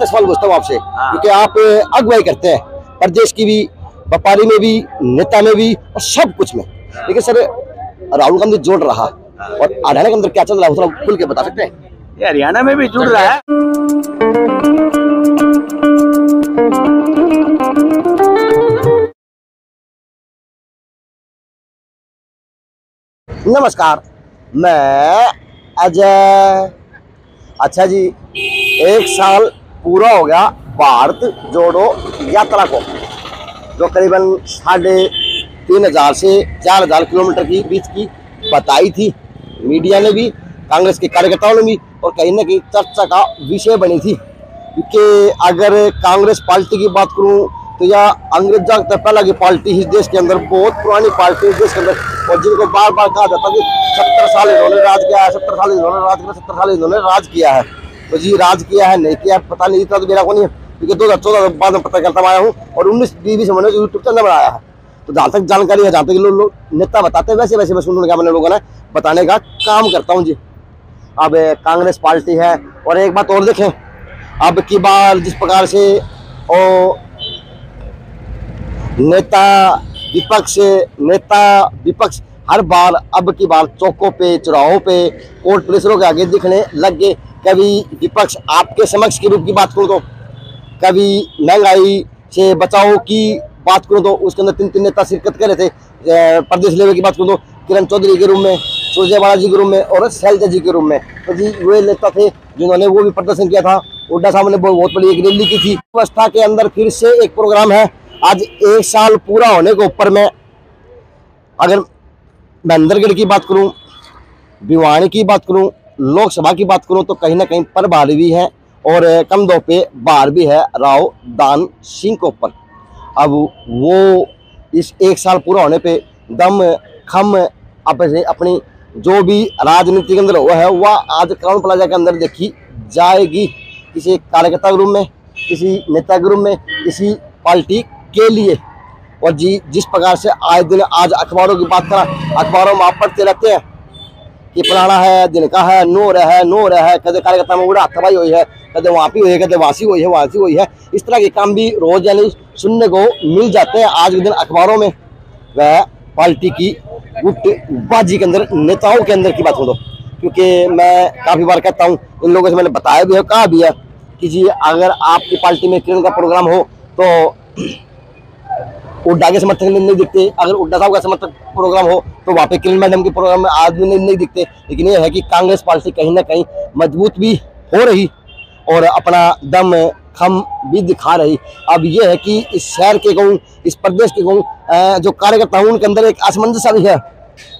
एक सवाल पूछता हूँ आपसे, क्योंकि आप अगुवाई करते हैं प्रदेश की भी, व्यापारी में भी, नेता में भी और सब कुछ में। लेकिन सर राहुल गांधी जोड़ रहा और हरियाणा के अंदर क्या चल रहा है थोड़ा खुल के बता सकते हैं? ये हरियाणा में भी जुड़ रहा है। नमस्कार, मैं अजय। अच्छा जी, 1 साल पूरा हो गया भारत जोड़ो यात्रा को, जो करीबन 3500 से 4000 किलोमीटर की बीच की बताई थी मीडिया ने भी, कांग्रेस के कार्यकर्ताओं ने भी, और कहीं ना कहीं चर्चा का विषय बनी थी। क्योंकि अगर कांग्रेस पार्टी की बात करूं तो यह अंग्रेजों तक पहला की पार्टी इस देश के अंदर, बहुत पुरानी पार्टी इस देश के अंदर, और जिनको बार बार कहा जाता कि 70 साल इन्होंने राज किया है, 70 साल इन्होंने राज किया, 70 साल इन्होंने राज किया है। तो जी राज किया है नहीं किया पता नहीं, इतना तो मेरा को नहीं है, क्योंकि 2014 बाद में पता करता आया हूँ और 19-20 से मैंने यूट्यूब चैनल बनाया है। तो जहाँ तक जानकारी है, जहाँ तक लोग नेता बताते हैं वैसे वैसे मैं सुन क्या मैंने लोगों ने बताने का काम करता हूँ जी। अब कांग्रेस पार्टी है, और एक बात और देखें, अब की बार जिस प्रकार से और नेता विपक्ष हर बार अब की बार चौकों पे, चौराहों पे, कोर्ट परिसरों के आगे दिखने लग गए। कभी विपक्ष आपके समक्ष के रूप की बात करूँ तो, कभी महंगाई से बचाव की बात करूँ तो उसके अंदर 3 नेता शिरकत कर रहे थे। प्रदेश लेवल की बात करूँ तो किरण चौधरी के रूप में, सुरजेवाला जी के रूप में और शैलजा जी के रूप में, तो जी वे नेता थे जिन्होंने वो भी प्रदर्शन किया था। हुड्डा साहब ने बहुत बड़ी एक रैली की थी। व्यवस्था के अंदर फिर से एक प्रोग्राम है। आज 1 साल पूरा होने के ऊपर में अगर महेंद्रगढ़ की बात करूं, भिवानी की बात करूं, लोकसभा की बात करूं, तो कहीं ना कहीं प्रभारी भी है और कम दो पे बाहर भी है राव दान सिंह के ऊपर। अब वो इस 1 साल पूरा होने पे दम खम अपनी जो भी राजनीति के अंदर हुआ है वह आज क्राउन प्लाजा के अंदर देखी जाएगी, किसी कार्यकर्ता के रूप में, किसी नेता के रूप में, किसी पार्टी के लिए। और जी जिस प्रकार से आए दिन आज अखबारों की बात करा, अखबारों में आप पढ़ते रहते हैं कि पुराना है, जिनका है, नूर है, कदे कार्यकर्ता में उड़ा हथबाई हुई है, कदे वहाँ भी हुई है, कदे वासी हुई है। इस तरह के काम भी रोज यानी सुनने को मिल जाते हैं आज के दिन अखबारों में। वह पार्टी की गुटबाजी के अंदर, नेताओं के अंदर की बात हो दो, क्योंकि मैं काफ़ी बार कहता हूँ, इन लोगों से मैंने बताया भी है, कहा भी है कि जी अगर आपकी पार्टी में किरण का प्रोग्राम हो तो हुड्डा के समर्थक नहीं दिखते, अगर हुड्डा साहब का समर्थक प्रोग्राम हो तो वहाँ पे किरण मैडम के प्रोग्राम में आदमी नहीं दिखते। लेकिन ये है कि कांग्रेस पार्टी कहीं ना कहीं मजबूत भी हो रही और अपना दम खम भी दिखा रही। अब ये है कि इस शहर के कहूँ, इस प्रदेश के कहूँ, जो कार्यकर्ता हूँ उनके अंदर एक असमंजस भी है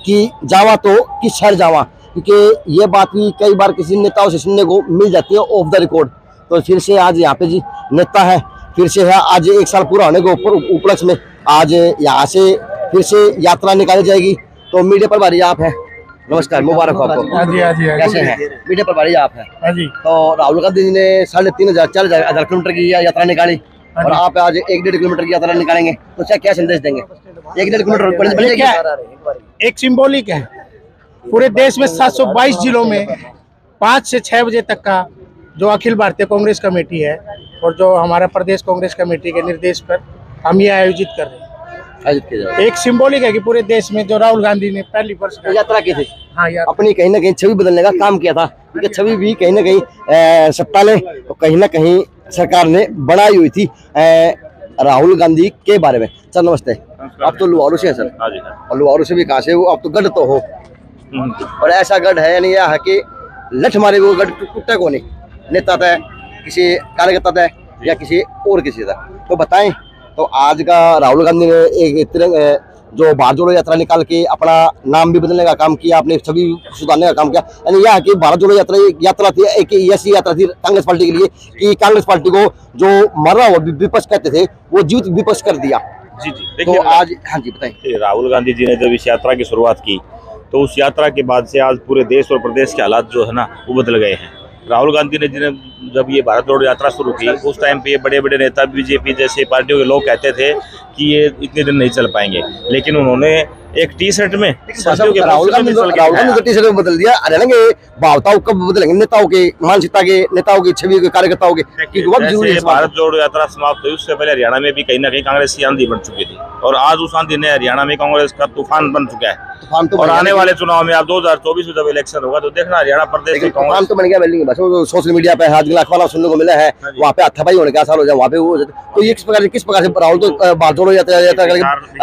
कि जावा तो किस शहर जावा, क्योंकि ये बात भी कई बार किसी नेताओं से सुनने को मिल जाती है ऑफ द रिकॉर्ड। तो फिर से आज यहाँ पे जी नेता है, फिर से है आज 1 साल पूरा होने के ऊपर उपलक्ष्य में आज यहाँ से फिर से यात्रा निकाली जाएगी। तो मीडिया प्रभारी आप हैं, नमस्कार, मुबारक हो आपको। कैसे हैं? मीडिया प्रभारी आप हैं। तो राहुल गांधी जी ने 3500-4000 किलोमीटर की यात्रा निकाली और आप आज 1-1.5 किलोमीटर की यात्रा निकालेंगे, तो क्या संदेश देंगे? 1-1.5 किलोमीटर एक सिंबॉलिक है। पूरे देश में 722 जिलों में 5 से 6 बजे तक का जो अखिल भारतीय कांग्रेस कमेटी है और जो हमारा प्रदेश कांग्रेस कमेटी के निर्देश पर हम ये आयोजित कर रहे हैं। एक सिंबॉलिक है कि पूरे देश में जो राहुल गांधी ने पहली वर्ष यात्रा की थी, हाँ, अपनी कहीं ना कहीं छवि बदलने का काम किया था, क्योंकि छवि भी कहीं ना कहीं सत्ता ने तो कहीं ना कहीं सरकार ने बनाई हुई थी राहुल गांधी के बारे में। सर नमस्ते, आप तो लुहारू से हैं सर, और लुहारू से भी कहाँ से हो आप? तो गढ़ तो हो, और ऐसा गढ़ है यानी यह है कि लठ मारे वो गढ़ टूटा को नहीं, नेता था, किसी कार्यकर्ता था या किसी और किसी था। तो बताएं, तो आज का राहुल गांधी ने एक जो भारत जोड़ो यात्रा निकाल के अपना नाम भी बदलने का काम किया, अपने छवि सुधारने का काम किया, यानी यह है कि भारत जोड़ो यात्रा थी, एक ऐसी यात्रा थी कांग्रेस पार्टी के लिए कि कांग्रेस पार्टी को जो मरा हुआ विपक्ष कहते थे वो जीवित विपक्ष कर दिया। जी तो आज हाँ जी बताएं। राहुल गांधी जी ने जब इस यात्रा की शुरुआत की तो उस यात्रा के बाद से आज पूरे देश और प्रदेश के हालात जो है ना वो बदल गए हैं। राहुल गांधी ने जब ये भारत जोड़ो यात्रा शुरू की उस टाइम पे ये बड़े बड़े नेता बीजेपी जैसे पार्टियों के लोग कहते थे कि ये इतने दिन नहीं चल पाएंगे, लेकिन उन्होंने एक टी शर्ट में राहुल गांधी ने टी शर्ट में बदल दिया। हरियाणा के भावताओं कब बदलेंगे, नेताओं के, मानसिकता के, नेताओं की छवि के, कार्यकर्ताओं के, क्योंकि बहुत जरूरी है। भारत जोड़ो यात्रा समाप्त हुई उससे पहले हरियाणा में भी कहीं ना कहीं कांग्रेस की आंधी बन चुकी थी, और आज उस आंधी ने हरियाणा में कांग्रेस का तूफान बन चुका है। और आने वाले चुनाव में आप 2024 में जब इलेक्शन होगा तो देखना हरियाणा प्रदेश में तूफान तो बन गया। बिल्डिंग बस वो सोशल मीडिया पे आज अखबार सुनने को मिला है, वहाँ पे हाथापाई होने का साल हो जाए वहाँ पे वो। तो ये किस प्रकार से राहुल तो बात जोड़ो यात्रा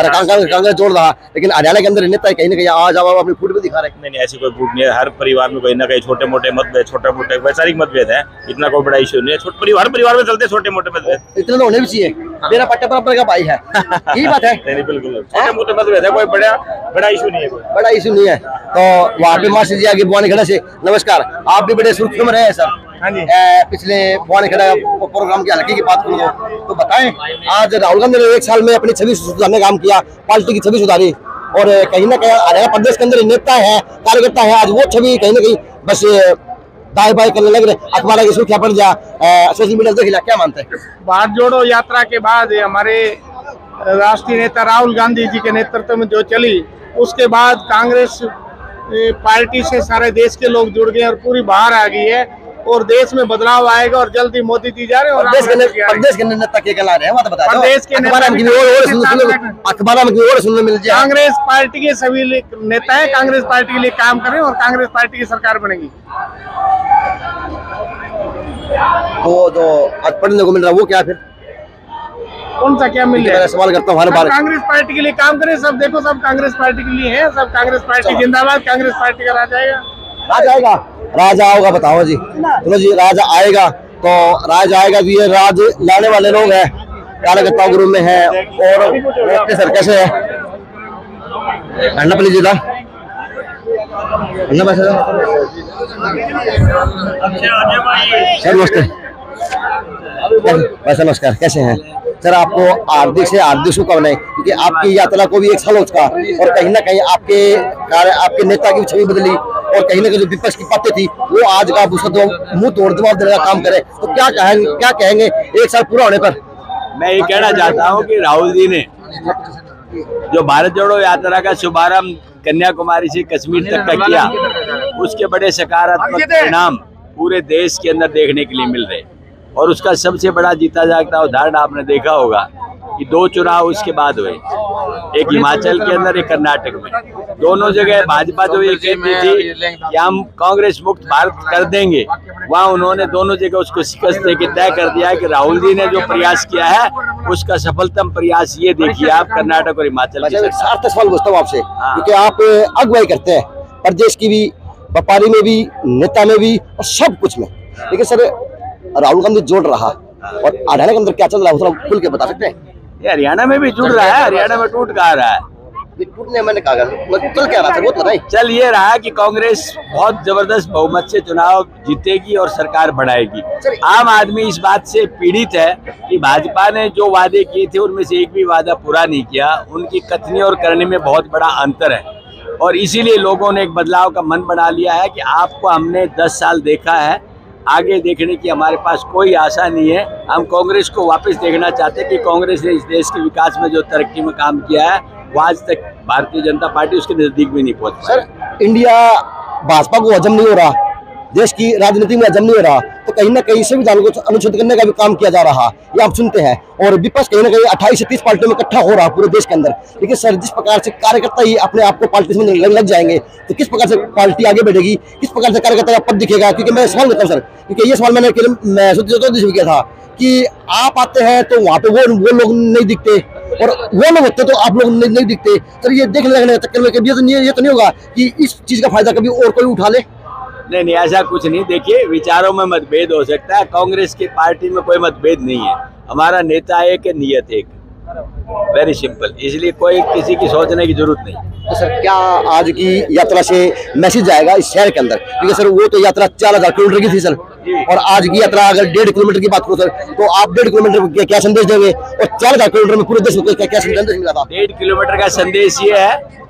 कांग्रेस जोड़ रहा, लेकिन हरियाणा के अंदर नेता कहीं ना कहीं आज अपनी फूट भी दिखा रहे। नहीं, ऐसी कोई फूट नहीं है। हर परिवार में कहीं ना कहीं छोटे मोटे मतभेद, छोटे मोटे वैचारिक मतभेद है, इतना कोई बड़ा इश्यू नहीं है। हर परिवार में चलते छोटे मोटे मतभेद, इतना तो होने भी चाहिए। मेरा पट्टा बराबर का भाई है, यही बात है। बिल्कुल छोटे मोटे मतभेद है, कोई बड़ा इशू नहीं है, कोई बड़ा इशू नहीं है। तो वहाँ पे मास्टर जी आगे बुआनी खड़ा से नमस्कार, आप भी बड़े सुर्खियों में रहे हैं सर। हाँ जी। पिछले बुआनी खड़ा प्रोग्राम की हल्के की बात करूँ तो बताएं, आज राहुल गांधी ने 1 साल में अपनी छवि सुधारने का काम किया, पार्टी की छवि सुधारी, और कहीं ना कहीं हरियाणा प्रदेश के अंदर नेता है, कार्यकर्ता है, आज वो छवि कहीं ना कहीं बस दाएं बाएं करने लग रहे। अखबार की सुर्खियां पड़ जा, सोशल मीडिया देख लिया, क्या मानते हैं? भारत जोड़ो यात्रा के बाद हमारे राष्ट्रीय नेता राहुल गांधी जी के नेतृत्व में जो चली, उसके बाद कांग्रेस पार्टी से सारे देश के लोग जुड़ गए और पूरी बाहर आ गई है, और देश में बदलाव आएगा। और जल्दी मोदी जी जा रहे हैं और प्रदेश के नेता क्या कहला रहे हैं, बता दो। प्रदेश के अखबार में सुनने मिल जाए, कांग्रेस पार्टी के सभी नेता है, कांग्रेस पार्टी के लिए काम करें और कांग्रेस पार्टी की सरकार बनेगी। तो जो आज पढ़ने को मिल रहा है वो क्या फिर कौन सा क्या मिल रहा है? सवाल करता हूँ, कांग्रेस पार्टी के लिए काम करें सब। देखो सब कांग्रेस पार्टी के लिए है, सब कांग्रेस पार्टी जिंदाबाद, कांग्रेस पार्टी का राज आएगा। राज आएगा, राज आओगा, बताओ जी। चलो जी, राज आएगा तो राज आएगा भी, ये राज लाने वाले लोग हैं, कार्यकर्ताओं के रूप में है। और सर कैसे है अन्ना प्लीज सर, नमस्ते भाई, नमस्कार, कैसे हैं सर? आपको हार्दिक से हार्दिक शुभकामनाएं, क्योंकि आपकी यात्रा को भी 1 साल हो चुका, और कहीं ना कहीं आपके नेता की छवि बदली, और कहीं ना कहीं जो विपक्ष की बातें थी वो आज का मुंह तोड़ जवाब देने का काम करे। तो क्या कहेंगे 1 साल पूरा होने पर? मैं ये कहना चाहता हूँ कि राहुल जी ने जो भारत जोड़ो यात्रा का शुभारंभ कन्याकुमारी से कश्मीर तक का किया, उसके बड़े सकारात्मक परिणाम पूरे देश के अंदर देखने के लिए मिल रहे। और उसका सबसे बड़ा जीता जागता उदाहरण आपने देखा होगा कि 2 चुनाव उसके बाद हुए, एक हिमाचल के अंदर, एक कर्नाटक में। दोनों जगह भाजपा जो ये कहती थी कि हम कांग्रेस मुक्त भारत कर देंगे, वहाँ उन्होंने दोनों जगह उसको शिकस्त देके तय कर दिया कि राहुल जी ने जो प्रयास किया है उसका सफलतम प्रयास ये देखिए आप कर्नाटक और हिमाचल की। सार्थक सवाल पूछता हूँ आपसे, क्योंकि आप अगुवाई करते हैं प्रदेश की भी, व्यापारी में भी, नेता में भी, और सब कुछ में, लेकिन सर राहुल गांधी जोड़ रहा, और हरियाणा के अंदर क्या चल रहा है थोड़ा खुल के बता सकते हैं? ये हरियाणा में भी जुड़ रहा है, हरियाणा में टूट कहा रहा है। टूटने मैंने कहा चल क्या रहा था वो बताइए। चल ये रहा कि कांग्रेस बहुत जबरदस्त बहुमत से चुनाव जीतेगी और सरकार बढ़ाएगी। आम आदमी इस बात से पीड़ित है कि भाजपा ने जो वादे किए थे उनमें से एक भी वादा पूरा नहीं किया। उनकी कथनी और करने में बहुत बड़ा अंतर है, और इसीलिए लोगों ने एक बदलाव का मन बना लिया है कि आपको हमने 10 साल देखा है, आगे देखने की हमारे पास कोई आशा नहीं है। हम कांग्रेस को वापस देखना चाहते हैं कि कांग्रेस ने इस देश के विकास में जो तरक्की में काम किया है वो आज तक भारतीय जनता पार्टी उसके नजदीक भी नहीं पहुंच पाई। सर इंडिया भाजपा को हजम नहीं हो रहा, देश की राजनीति में हजम नहीं हो रहा, तो कहीं ना कहीं संविधान को अनुच्छेद करने का भी काम किया जा रहा, ये आप सुनते हैं। और विपक्ष कहीं ना कहीं 28 से 30 पार्टियों में इकट्ठा हो रहा पूरे देश के अंदर। लेकिन सर जिस प्रकार से कार्यकर्ता ही अपने आप को पार्टी में लग जाएंगे, तो किस प्रकार से पार्टी आगे बढ़ेगी, किस प्रकार से कार्यकर्ता का पद दिखेगा? क्योंकि मैं सवाल करता हूँ सर, क्योंकि ये सवाल मैंने किया था कि आप आते हैं तो वहाँ पे वो लोग नहीं दिखते, और वो लोग होते तो आप लोग नहीं दिखते। सर ये देखने लगने के चक्कर में कभी ये तो नहीं होगा कि इस चीज का फायदा कभी और कोई उठा ले? नहीं, ऐसा कुछ नहीं। देखिए, विचारों में मतभेद हो सकता है, कांग्रेस की पार्टी में कोई मतभेद नहीं है। हमारा नेता एक है, नियत एक, वेरी सिंपल, इसलिए कोई किसी की सोचने की जरूरत नहीं। तो सर क्या आज की यात्रा से मैसेज आएगा इस शहर के अंदर? क्योंकि सर वो तो यात्रा 4000 किलोमीटर की थी सर, और आज की यात्रा अगर 1.5 किलोमीटर की बात करो सर, तो आप 1.5 किलोमीटर क्या संदेश देंगे, और 4000 किलोमीटर में पूरे देश में क्या संदेश मिला था? 1.5 किलोमीटर का संदेश ये है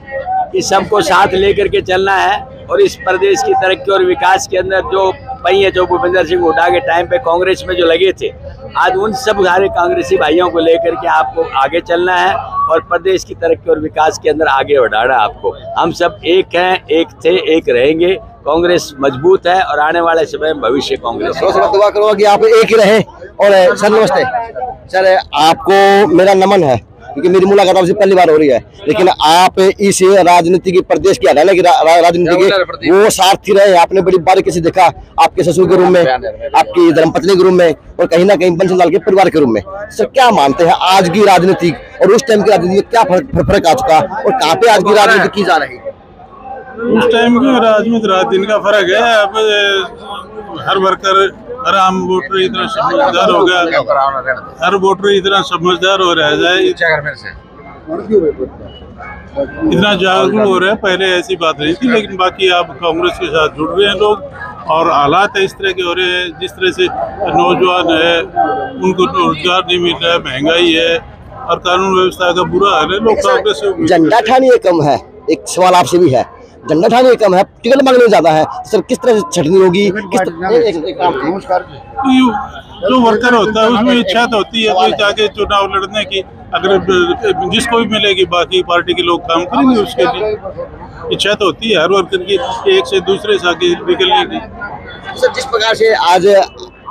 कि सबको साथ लेकर के चलना है, और इस प्रदेश की तरक्की और विकास के अंदर जो पहिए जो भूपेंद्र सिंह हुड्डा के टाइम पे कांग्रेस में जो लगे थे आज उन सब सारे कांग्रेसी भाइयों को लेकर के आपको आगे चलना है और प्रदेश की तरक्की और विकास के अंदर आगे बढ़ाना है आपको। हम सब एक हैं, एक थे, एक रहेंगे। कांग्रेस मजबूत है और आने वाले समय में भविष्य कांग्रेस। दुआ करूँगा कि आप एक ही रहे। और सर नमस्ते सर, आपको मेरा नमन है क्योंकि मेरी मुलाकात आपसे पहली बार हो रही है, लेकिन आप इस राजनीति की प्रदेश की हरियाणा की राजनीति के वो सारथी रहे। आपने बड़ी बारीकी से देखा आपके ससुर के रूम में, आपकी धर्मपत्नी के रूम में और कहीं ना कहीं बंसीलाल के परिवार के रूम में। सर क्या मानते हैं आज की राजनीति और उस टाइम की राजनीति में क्या फर्क आ चुका और कहाँ पे आज की राजनीति की जा रही है? उस टाइम की राजनीति रात दिन का फर्क है। अब हर वर्कर, हर आम वोटर इतना समझदार हो गया, हर वोटर इतना समझदार हो रहा है, इतना जागरूक हो रहा है। पहले ऐसी बात नहीं थी, लेकिन बाकी आप कांग्रेस के साथ जुड़ रहे हैं लोग और हालात इस तरह के हो रहे हैं। जिस तरह से नौजवान है उनको रोजगार नहीं मिल रहा है, महंगाई है और कानून व्यवस्था का बुरा हाल है। लोग कांग्रेस से झंडा ठानी कम है। एक सवाल आपसे भी है, झंडा ठानी कम है, टिकट मांगने ज्यादा है। सर किस तरह से छटनी होगी? जो वर्कर होता है उसमें इच्छा तो होती है कोई जाके चुनाव लड़ने की, अगर जिसको भी मिलेगी बाकी पार्टी के लोग काम करेंगे उसके लिए। इच्छा तो होती है हर वर्कर की एक से दूसरे से आगे निकलने की। सर जिस प्रकार से आज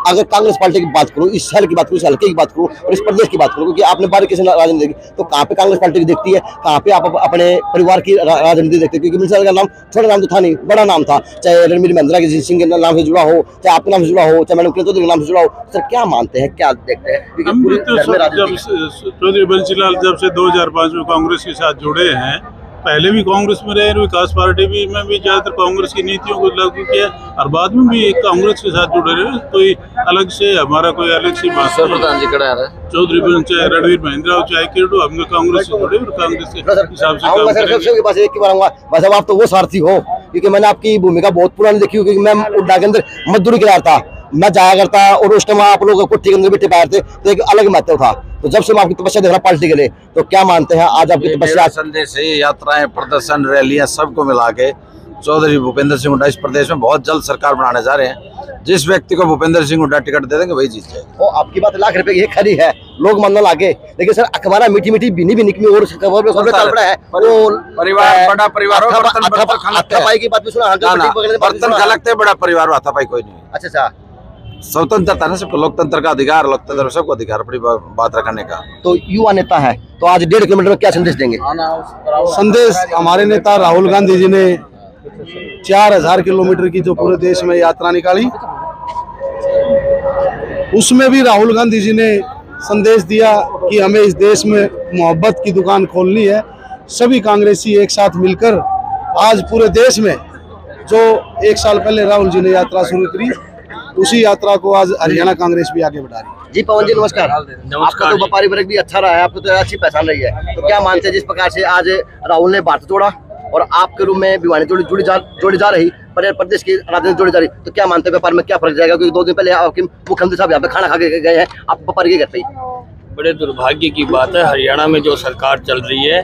अगर कांग्रेस पार्टी की बात करूं, इस शहर की बात करूं, इस हल्के की बात करूं और इस प्रदेश की बात करूं, क्योंकि आपने बारीकी से राजनीति देखी, तो कहाँ पे कांग्रेस पार्टी की देखती है, कहाँ पे आप अपने परिवार की राजनीति देखते हैं? क्योंकि मिसाल का नाम छोटा नाम तो था नहीं, बड़ा नाम था, चाहे रणवीर महिंद्रा के सिंह के नाम से जुड़ा हो, चाहे आपके नाम से जुड़ा हो, चाहे मैडम चौधरी के नाम से जुड़ा हो। सर क्या मानते हैं, क्या देखते हैं? चौधरी बंसीलाल जब से 2005 में कांग्रेस के साथ जुड़े हैं, पहले भी कांग्रेस में रहे, विकास पार्टी भी में भी ज्यादातर कांग्रेस की नीतियों को लागू किया और बाद में भी कांग्रेस के साथ जुड़े रहे। कोई अलग से हमारा कोई अलग सी बात प्रधान जी खड़ा है चौधरी चाहे रणवीर महिंद्रा हो चाहे किरडू, हमने कांग्रेस से जुड़े और कांग्रेस के हिसाब से काम करेंगे। बस एक ही बार आऊंगा, बस अब आप तो वो सारथी हो, क्योंकि मैंने आपकी भूमिका बहुत पुरानी देखी, क्योंकि मैं उड्डा के अंदर मजदूरी करा था, मैं जाया करता और उस टाइम आप लोग कुट्टी के अंदर बैठे पैर थे, तो एक अलग महत्व था। तो जब से मैं आपकी तपस्या देख रहा पार्टी के लिए, तो क्या मानते हैं आज आपकी तपस्या? संदेश है, यात्राएं, प्रदर्शन, रैलियां सबको मिला के चौधरी भूपेंद्र सिंह हुड्डा इस प्रदेश में बहुत जल्द सरकार बनाने जा रहे हैं। जिस व्यक्ति को भूपेंद्र सिंह हुड्डा टिकट दे देंगे वही जीत जाएगा। वो आपकी बात लाख रुपए की खरी है, लोग मानने लागे, लेकिन सर अखबार मीठी मीठी बिनी भी निकमी और खबर में चल रहा है परिवार, बड़ा परिवार हो, हाथापाई की बात भी सुना, बर्तन खलकते, बड़ा परिवार हाथापाई कोई नहीं। अच्छा, स्वतंत्रता ना, सबको लोकतंत्र का अधिकार, लोकतंत्र सबको अधिकार अपनी बात रखने का। तो युवा नेता है, तो आज 1.5 किलोमीटर में क्या संदेश देंगे? संदेश हमारे नेता राहुल गांधी जी ने 4000 किलोमीटर की जो पूरे देश में यात्रा निकाली, उसमें भी राहुल गांधी जी ने संदेश दिया कि हमें इस देश में मोहब्बत की दुकान खोलनी है। सभी कांग्रेसी एक साथ मिलकर आज पूरे देश में जो 1 साल पहले राहुल जी ने यात्रा शुरू करी, उसी यात्रा को आज हरियाणा कांग्रेस भी आगे बढ़ा रही है। जी पवन जी नमस्कार। आपका तो व्यापारी वर्ग भी अच्छा रहा है, आपको तो अच्छी पहचान रही है, तो क्या मानते हैं जिस प्रकार से आज राहुल ने भारत जोड़ा और आपके रूप में भिवानी जोड़ी जा रही, प्रदेश की राजनीति जोड़ी जा रही, तो क्या मानते हैं व्यापार में क्या फर्क जाएगा? क्योंकि 2 दिन पहले आपके मुख्यमंत्री साहब यहाँ पे खाना खा के गए हैं, आप व्यापारी क्या करते हैं? बड़े दुर्भाग्य की बात है, हरियाणा में जो सरकार चल रही है,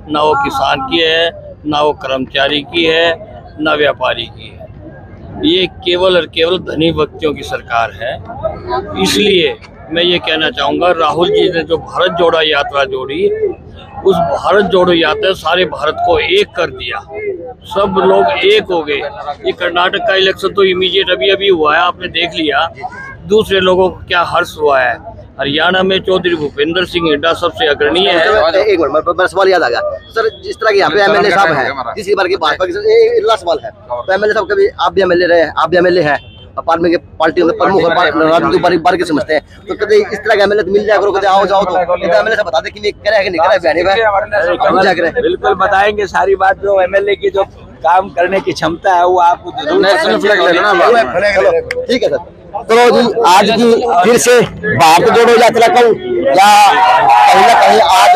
ना वो किसान की है, ना वो कर्मचारी की है, ना व्यापारी की है। ये केवल और केवल धनी व्यक्तियों की सरकार है। इसलिए मैं ये कहना चाहूँगा, राहुल जी ने जो भारत जोड़ा यात्रा जोड़ी, उस भारत जोड़ो यात्रा सारे भारत को एक कर दिया, सब लोग एक हो गए। ये कर्नाटक का इलेक्शन तो इमीडिएट अभी हुआ है, आपने देख लिया, दूसरे लोगों को क्या हर्ष हुआ है। हरियाणा में चौधरी भूपेंद्र सिंह हुड्डा सबसे अग्रणीय है। एक मिनट, मेरा सवाल याद आ गया सर, जिस तरह के यहाँ पे एमएलए साहब हैं, तीसरी बार की भाजपा की, लास्ट सवाल है, तो एमएलए साहब कभी आप भी एमएलए रहे हैं, आप भी एमएलए हैं, पार्टी के प्रमुख राजनीति बारीकी समझते हैं, तो कभी इस तरह का एमएलए मिल जाए करो, कभी आओ जाओ तो एमएलए से बता दे कि करे है कि नहीं करे। बिल्कुल बताएंगे सारी बात, जो एमएलए की जो काम करने की क्षमता है वो आपको ठीक है सर। तो जी आज की फिर से भारत जोड़ो यात्रा कहूँ या कहीं ना कहीं आज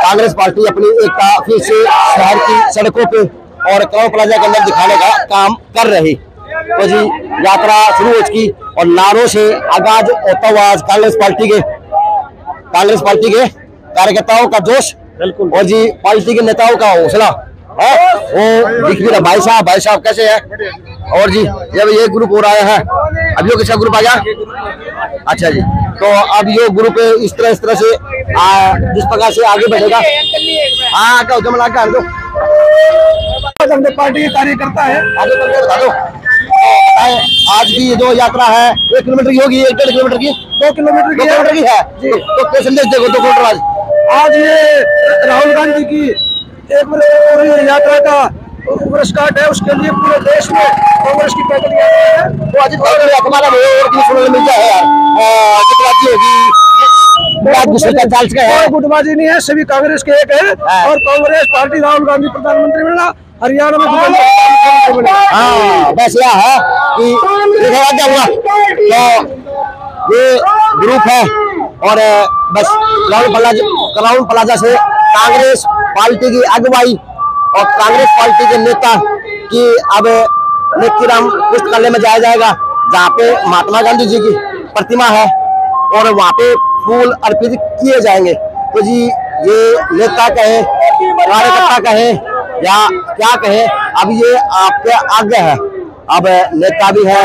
कांग्रेस पार्टी अपनी एकता फिर से शहर की सड़कों पे और करोड़ प्लाजा के अंदर दिखाने का काम कर रही। तो जी यात्रा शुरू हो चुकी और नारों से आगाज होता हुआ आज कांग्रेस पार्टी के कार्यकर्ताओं का जोश और जी पार्टी के नेताओं का हौसला है वो दिख भी रहा। भाई साहब कैसे है? और जी जब ये ग्रुप हो रहा है, अब यो किसका ग्रुप आ गया? अच्छा जी, तो अब ये ग्रुप इस तरह से जिस प्रकार से आगे बढ़ेगा। हाँ क्या जमला कर दो, पार्टी के कार्यकर्ता है। आगे बढ़ के बता दो। आज की ये जो यात्रा है 1 किलोमीटर की होगी, 1-1.5 किलोमीटर की, 2 किलोमीटर की है जी। तो क्या संदेश देखो 2 किलोमीटर आज ये राहुल गांधी की 1 वर्ष यात्रा का वर्षगांठ है, उसके लिए पूरे देश में कांग्रेस की पैदल यात्रा है। तो आज हमारा सुनने मिलता है यार, कोई गुटबाजी नहीं है, सभी कांग्रेस के एक है और कांग्रेस पार्टी राहुल गांधी प्रधानमंत्री बना, हरियाणा में हाँ बस यह है कि क्या हुआ, तो ये ग्रुप है और बस क्राउन प्लाजा से कांग्रेस पार्टी की अगुवाई और कांग्रेस पार्टी के नेता की अब निक्कीराम पुस्तकालय में जाया जाएगा, जहाँ पे महात्मा गांधी जी की प्रतिमा है और वहाँ पे फूल अर्पित किए जाएंगे। तो जी ये नेता कहे, कार्यकर्ता कहे या क्या कहे, अब ये आपके आगे है। अब नेता भी है,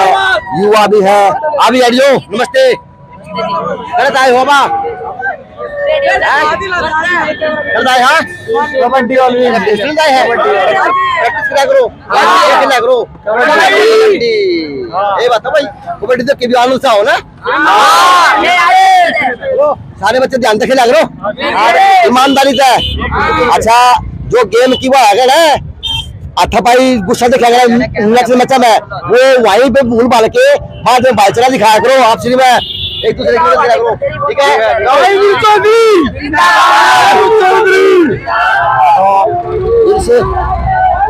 युवा भी है। अभी अड़ियो नमस्ते, गलत आए हो बा कबड्डी वाली है, ये बताओ भाई, कबड्डी तो कभी आलू सा हो ना, सारे बच्चे ध्यान से खेला करो ईमानदारी से। अच्छा जो गेम की वो है ना अठापाई गुस्सा दिखाया मचा में, वो वहीं पे भूल भाल के बाद में भाईचारा दिखाया करो, आपसी में एक दूसरे की मदद करो, ठीक है। इनसे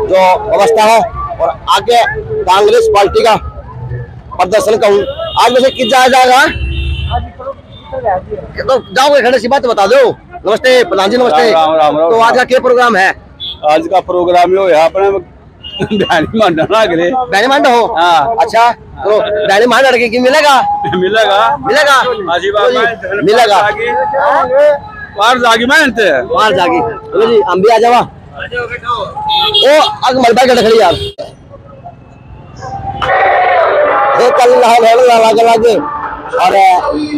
जो अवस्था है और आगे कांग्रेस पार्टी का प्रदर्शन कहूँ आज वैसे किस जाएगा, तो जाओगे खड़े सी बात बता दो। नमस्ते प्रधान जी, नमस्ते। राम। तो आज का क्या प्रोग्राम है? आज का प्रोग्राम यो है अपने बैनी मांडा हो। हाँ अच्छा, तो बैनी मांडा लड़के की मिलेगा मिलेगा बाहर जागी बाहर जागी। चलो जी हम भी आ जावा। ओ अग मलबा के खड़ी यार, ये कल लगे और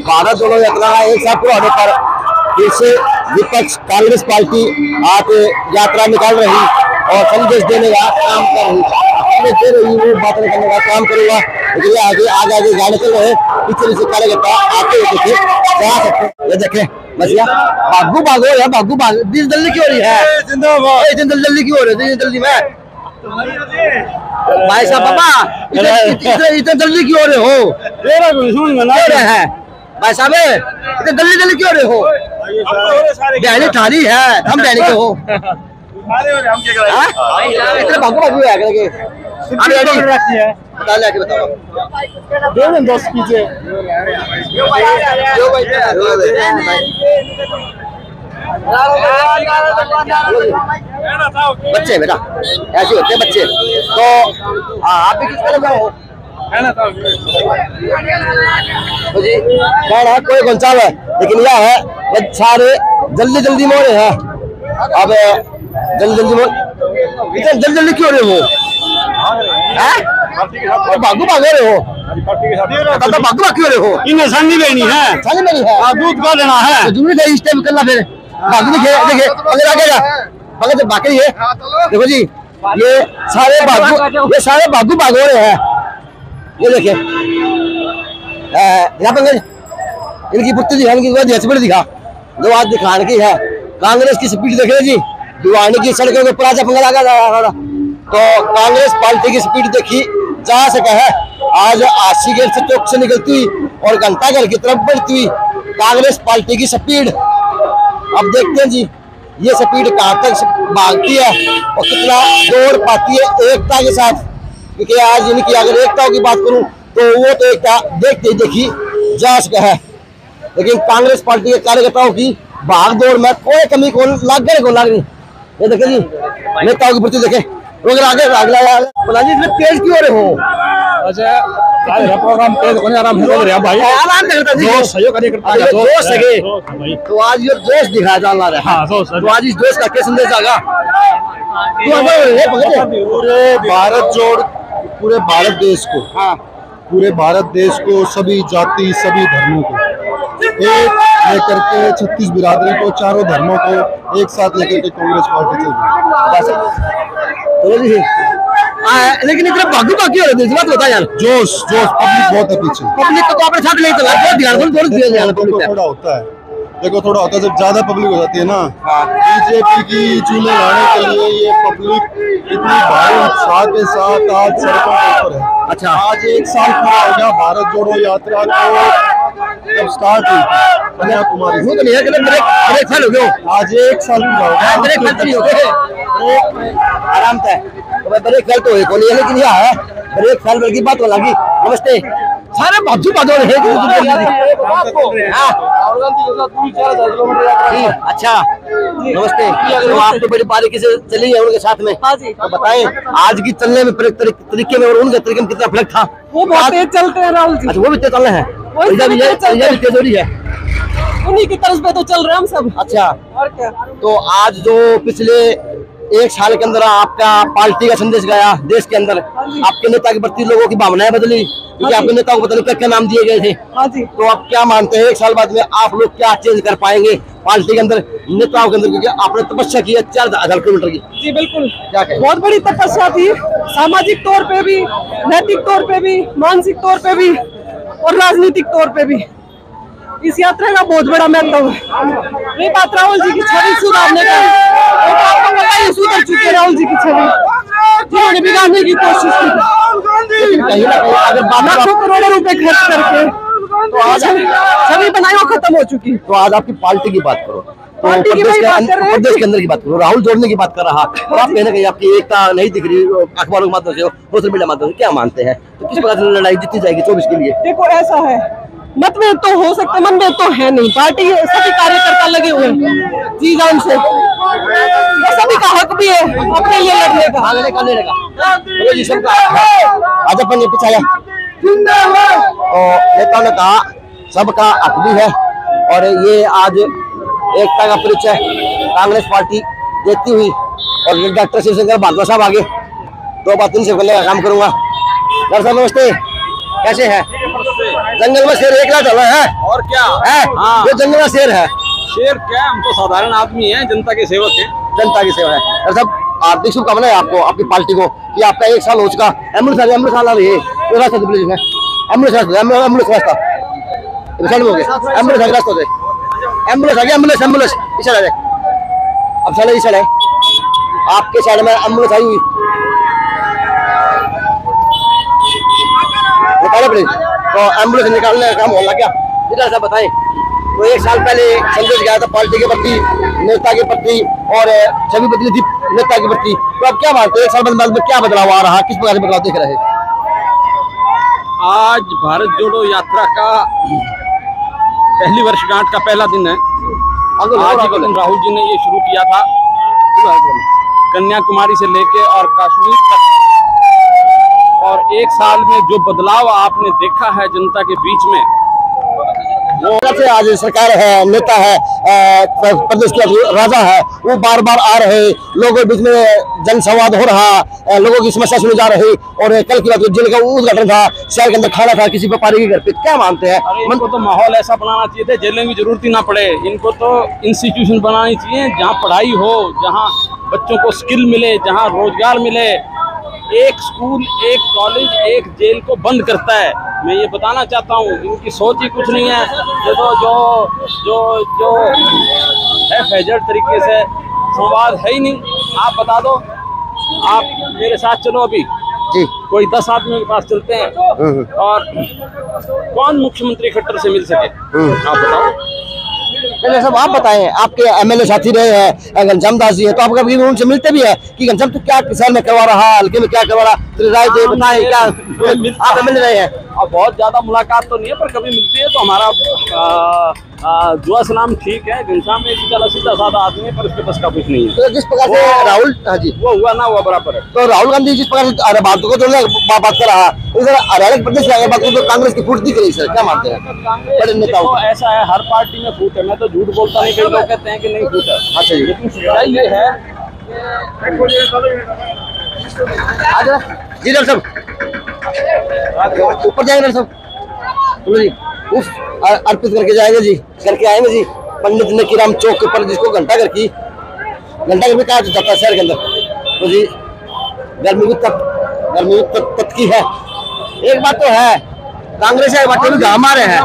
भारत दोनों यात्रा एक साथ पूरा होने पर फिर से विपक्ष कांग्रेस पार्टी आप यात्रा निकाल रही और संदेश देने का काम कर रही, दे रही वो बातें करने का काम करूंगा। इसलिए आगे गाड़ी चल रहे पीछे से कार्यकर्ता आते हुए जा सकते। ये देखे बसिया भागू भागो या भागू भाग जल्दी क्यों हो रही है, जल्दी क्यों हो रही है, जल्दी में भाई साहब पापा इतने जल्दी क्यों हो रहे हो, है भाई साहब इतने जल्दी क्यों हो रहे हो, बहनी थारी है हम बहनी के हो, इतने भागू भागू है बताओ दोस्त पीछे बच्चे बेटा ऐसे होते हैं बच्चे। तो आप भी किस तरह हो तो जी कहना कोई गुंचाव है, लेकिन यह है सारे जल्दी मोड़े हैं। अब जल्दी क्यों रहे हो, भागू भाग रहे हो, भागू क्यों रहे हो, इन्हें संगी लेनी है दूध का लेना है, जरूरी है इस टाइम करना। फिर भागू देखिए अगर आगे मगर बाकी है देखो जी ये सारे भागू भाग रहे हैं। ये देखिए यहाँ पर इनकी पुत्री दिखा जो आज दिखाने की है, कांग्रेस की स्पीड देख रहे जी, दीवानी की सड़कों के ऊपर आजा पंगा लगा। तो कांग्रेस पार्टी की स्पीड देखी जा सके है, आज 80 गेट से चौक से निकलती हुई और घंटा घर की तरफ बढ़ती हुई कांग्रेस पार्टी की स्पीड। अब देखते हैं जी ये स्पीड कहाँ तक भागती है और कितना दौड़ पाती है एकता के साथ, क्योंकि आज इनकी अगर एकता की बात करूं तो वो तो एकता देखते देखी जा सके है, लेकिन कांग्रेस पार्टी के कार्यकर्ताओं की भाग दौड़ में कोई कमी को लाग रही। ये देखे जी नेताओं की प्रति देखे आगे तेज क्यों रहे हो, प्रोग्राम तेज होने आराम भाई आराम जोश है तो आज ये जोश दिखाया जा रहा है। तो आज इस जोश का क्या संदेश आगा, पूरे भारत जोड़ पूरे भारत देश को, पूरे भारत देश को, सभी जाति सभी धर्मों को एक लेकर के, 36 बिरादरी को, चारों धर्मों को एक साथ लेकर के कांग्रेस पार्टी चल रही है। लेकिन इतना भागी भागी हो रही है, बात बता यार। जोश पब्लिक बहुत है पीछे। पब्लिक को अपने साथ नहीं चला, बहुत ध्यान थोड़ा होता है, देखो थोड़ा होता है जब ज्यादा पब्लिक हो जाती है ना, बीजेपी की चुने लाने के लिए ये पब्लिक इतनी भारी उत्साह के साथ आज सड़कों के ऊपर है। अच्छा, आज 1 साल पूरा हो गया भारत जोड़ो यात्रा को जब स्टार्ट हुई थी कन्याकुमारी से। तो नहीं है कि ब्रेक फेल हो गया, आज 1 साल पूरा हो गया। ब्रेक फेल नहीं हो गए, आराम से ब्रेक फेल तो है, लेकिन यह है ब्रेक फेल की बात हो लगी। नमस्ते, सारे बाजू बाजू है। अच्छा, नमस्ते। तो आप तो बड़ी बारीकी से चली है उनके साथ में। हाँ जी। तो बताएं आज की चलने में तरीके में और उनके तरीके में कितना फर्क था? वो बहुत तेज चलते हैं राहुल जी। अच्छा, वो भी तेज चल रहे हैं, तेज हो रही है, उन्हीं की तरफ पे तो चल रहे हैं हम सब। अच्छा, और क्या। तो आज जो पिछले 1 साल के अंदर आपका पार्टी का संदेश गया देश के अंदर, आपके नेता के प्रति लोगों की भावनाएं बदली, क्योंकि आपके नेता को पता नहीं क्या नाम दिए गए थे। हाँ जी। तो आप क्या मानते हैं 1 साल बाद में आप लोग क्या चेंज कर पाएंगे पार्टी के अंदर, नेताओं के अंदर, क्योंकि आपने तपस्या की है 4000 किलोमीटर की? जी बिल्कुल, क्या कहें? बहुत बड़ी तपस्या थी, सामाजिक तौर पे भी, नैतिक तौर पे भी, मानसिक तौर पे भी और राजनीतिक तौर पे भी। इस यात्रा का बहुत बड़ा महत्व है। ये बात राहुल जी की छवि सुधारने का, तो आपको पता है सुधर चुके राहुल जी की छवि, जिन्होंने बिगाड़ने की कोशिश की, कहीं ना कहीं अगर लाखों करोड़ों रुपए खर्च करके तो आज छवि बनाई वो खत्म हो चुकी। तो आज आपकी पार्टी की बात करो, तो पार्टी की प्रदेश बात कर रहे हैं, प्रदेश के अंदर की बात करो, राहुल जोड़ने की बात कर रहा, और आप कहीं ना कहीं आपकी एकता नहीं दिख रही अखबारों के माध्यम से, सोशल मीडिया माध्यम से, क्या मानते हैं? तो किस प्रकार से लड़ाई जीती जाएगी 24 के लिए? देखो ऐसा है, मतभेद तो हो सकते, मनभेद तो है नहीं, पार्टी सभी कार्यकर्ता लगे हुए हैं जी जान से, वो सभी का हक भी है अपने लिए लड़ने का, आगे का लेने का। बोलो जी सबका आज अपन ये पीछे आया, तो नेताओं ने कहा सबका हक भी है, और ये आज एकता का परिचय कांग्रेस पार्टी देती हुई, और डॉक्टर शिवशंकर भारद्वाज साहब आगे 2 बात इनसे करने का काम करूंगा। डॉक्टर साहब नमस्ते, कैसे हैं? जंगल में शेर एकला चल रहा है, और क्या है? ये जंगल में शेर है। शेर क्या, हम तो साधारण आदमी हैं, जनता के सेवक हैं। जनता की सेवा है। डॉक्टर साहब हार्दिक शुभकामनाएं आपको, आपकी पार्टी को, कि आपका 1 साल हो चुका। एम्बुलेंस आ रही है, रास्ता एम्बुलेंस रास्ता हो गया, एम्बुलेंस रास्ता से एम्बुलेंस आ गया, एम्बुलेंस इस साइड है, अब साइड इस साइड है, आपके साइड में एम्बुलेंस आई हुई, तो एम्बुलेंस निकालने का काम हो लग गया। इधर साहब बताएं, तो 1 साल पहले संदेश गया था पार्टी के प्रति, नेता के प्रति, और सभी बदली थी नेता के प्रति, तो आप क्या मानते हैं 1 साल बाद में क्या बदलाव आ रहा, किस प्रकार से बदलाव देख रहे हैं? आज भारत जोड़ो यात्रा का पहली वर्षगांठ का पहला दिन है। आज ही के दिन राहुल जी ने ये शुरू किया था, कन्याकुमारी से लेके और कश्मीर तक, और 1 साल में जो बदलाव आपने देखा है जनता के बीच में, वो से आज सरकार है, नेता है, प्रदेश के राजा है, वो बार बार आ रहे, लोगों के बीच में जनसंवाद हो रहा, लोगों की समस्या सुनी जा रही, और कल की बात जेल का उद्घाटन था, शहर के अंदर खाना था किसी व्यापारी के घर पे, क्या मानते हैं? इनको तो माहौल ऐसा बनाना चाहिए था, जेल में जरूरत ही ना पड़े, इनको तो इंस्टीट्यूशन बनानी चाहिए जहाँ पढ़ाई हो, जहाँ बच्चों को स्किल मिले, जहाँ रोजगार मिले। एक स्कूल, एक कॉलेज, एक जेल को बंद करता है। मैं ये बताना चाहता हूँ, इनकी सोच ही कुछ नहीं है। जो है फैजल तरीके से संवाद है ही नहीं। आप बता दो, आप मेरे साथ चलो अभी जी, कोई 10 आदमियों के पास चलते हैं, और कौन मुख्यमंत्री खट्टर से मिल सके, आप बताओ। पहले सब आप बताएं, आपके एमएलए साथी रहे हैं घनश्याम दास जी है, तो आप कभी उनसे मिलते भी है कि घनश्याम तो क्या किसान में करवा रहा, हल्के में क्या करवा रहा, राय दे बताएं, क्या आप एमएलए रहे हैं? अब बहुत ज्यादा मुलाकात तो नहीं है, पर कभी मिलती है तो हमारा दुआ सलाम ठीक है। घनश्याम एक सीधा साधा आदमी है, पर उसके बस का कुछ नहीं है। तो जिस प्रकार से राहुल, हाँ जी, वो हुआ ना हुआ बराबर है। तो राहुल गांधी जिस प्रकार से भारत को जोड़ने बात कर रहा, इधर हरियाणा प्रदेश की बात तो कांग्रेस की फूट दिख रही है, क्या मानते हैं बड़े नेताओं को? ऐसा है, हर पार्टी में फूट है, मैं तो झूठ बोलता नहीं, कई लोग कहते हैं कि नहीं फूट है। अच्छा जी, लेकिन सच्चाई ये है जी डॉक्टर साहब ऊपर जाएंगे सब, चलो जी, उफ अर्पित करके जाएंगे जी, करके आएंगे जी पंडित नकीराम चौक के ऊपर, जिसको घंटा घर भी कहा जाता है शहर के अंदर। तो जी गर्मी भी तत की है। एक बात तो है, कांग्रेस के बाटे भी गाँव आ रहे हैं।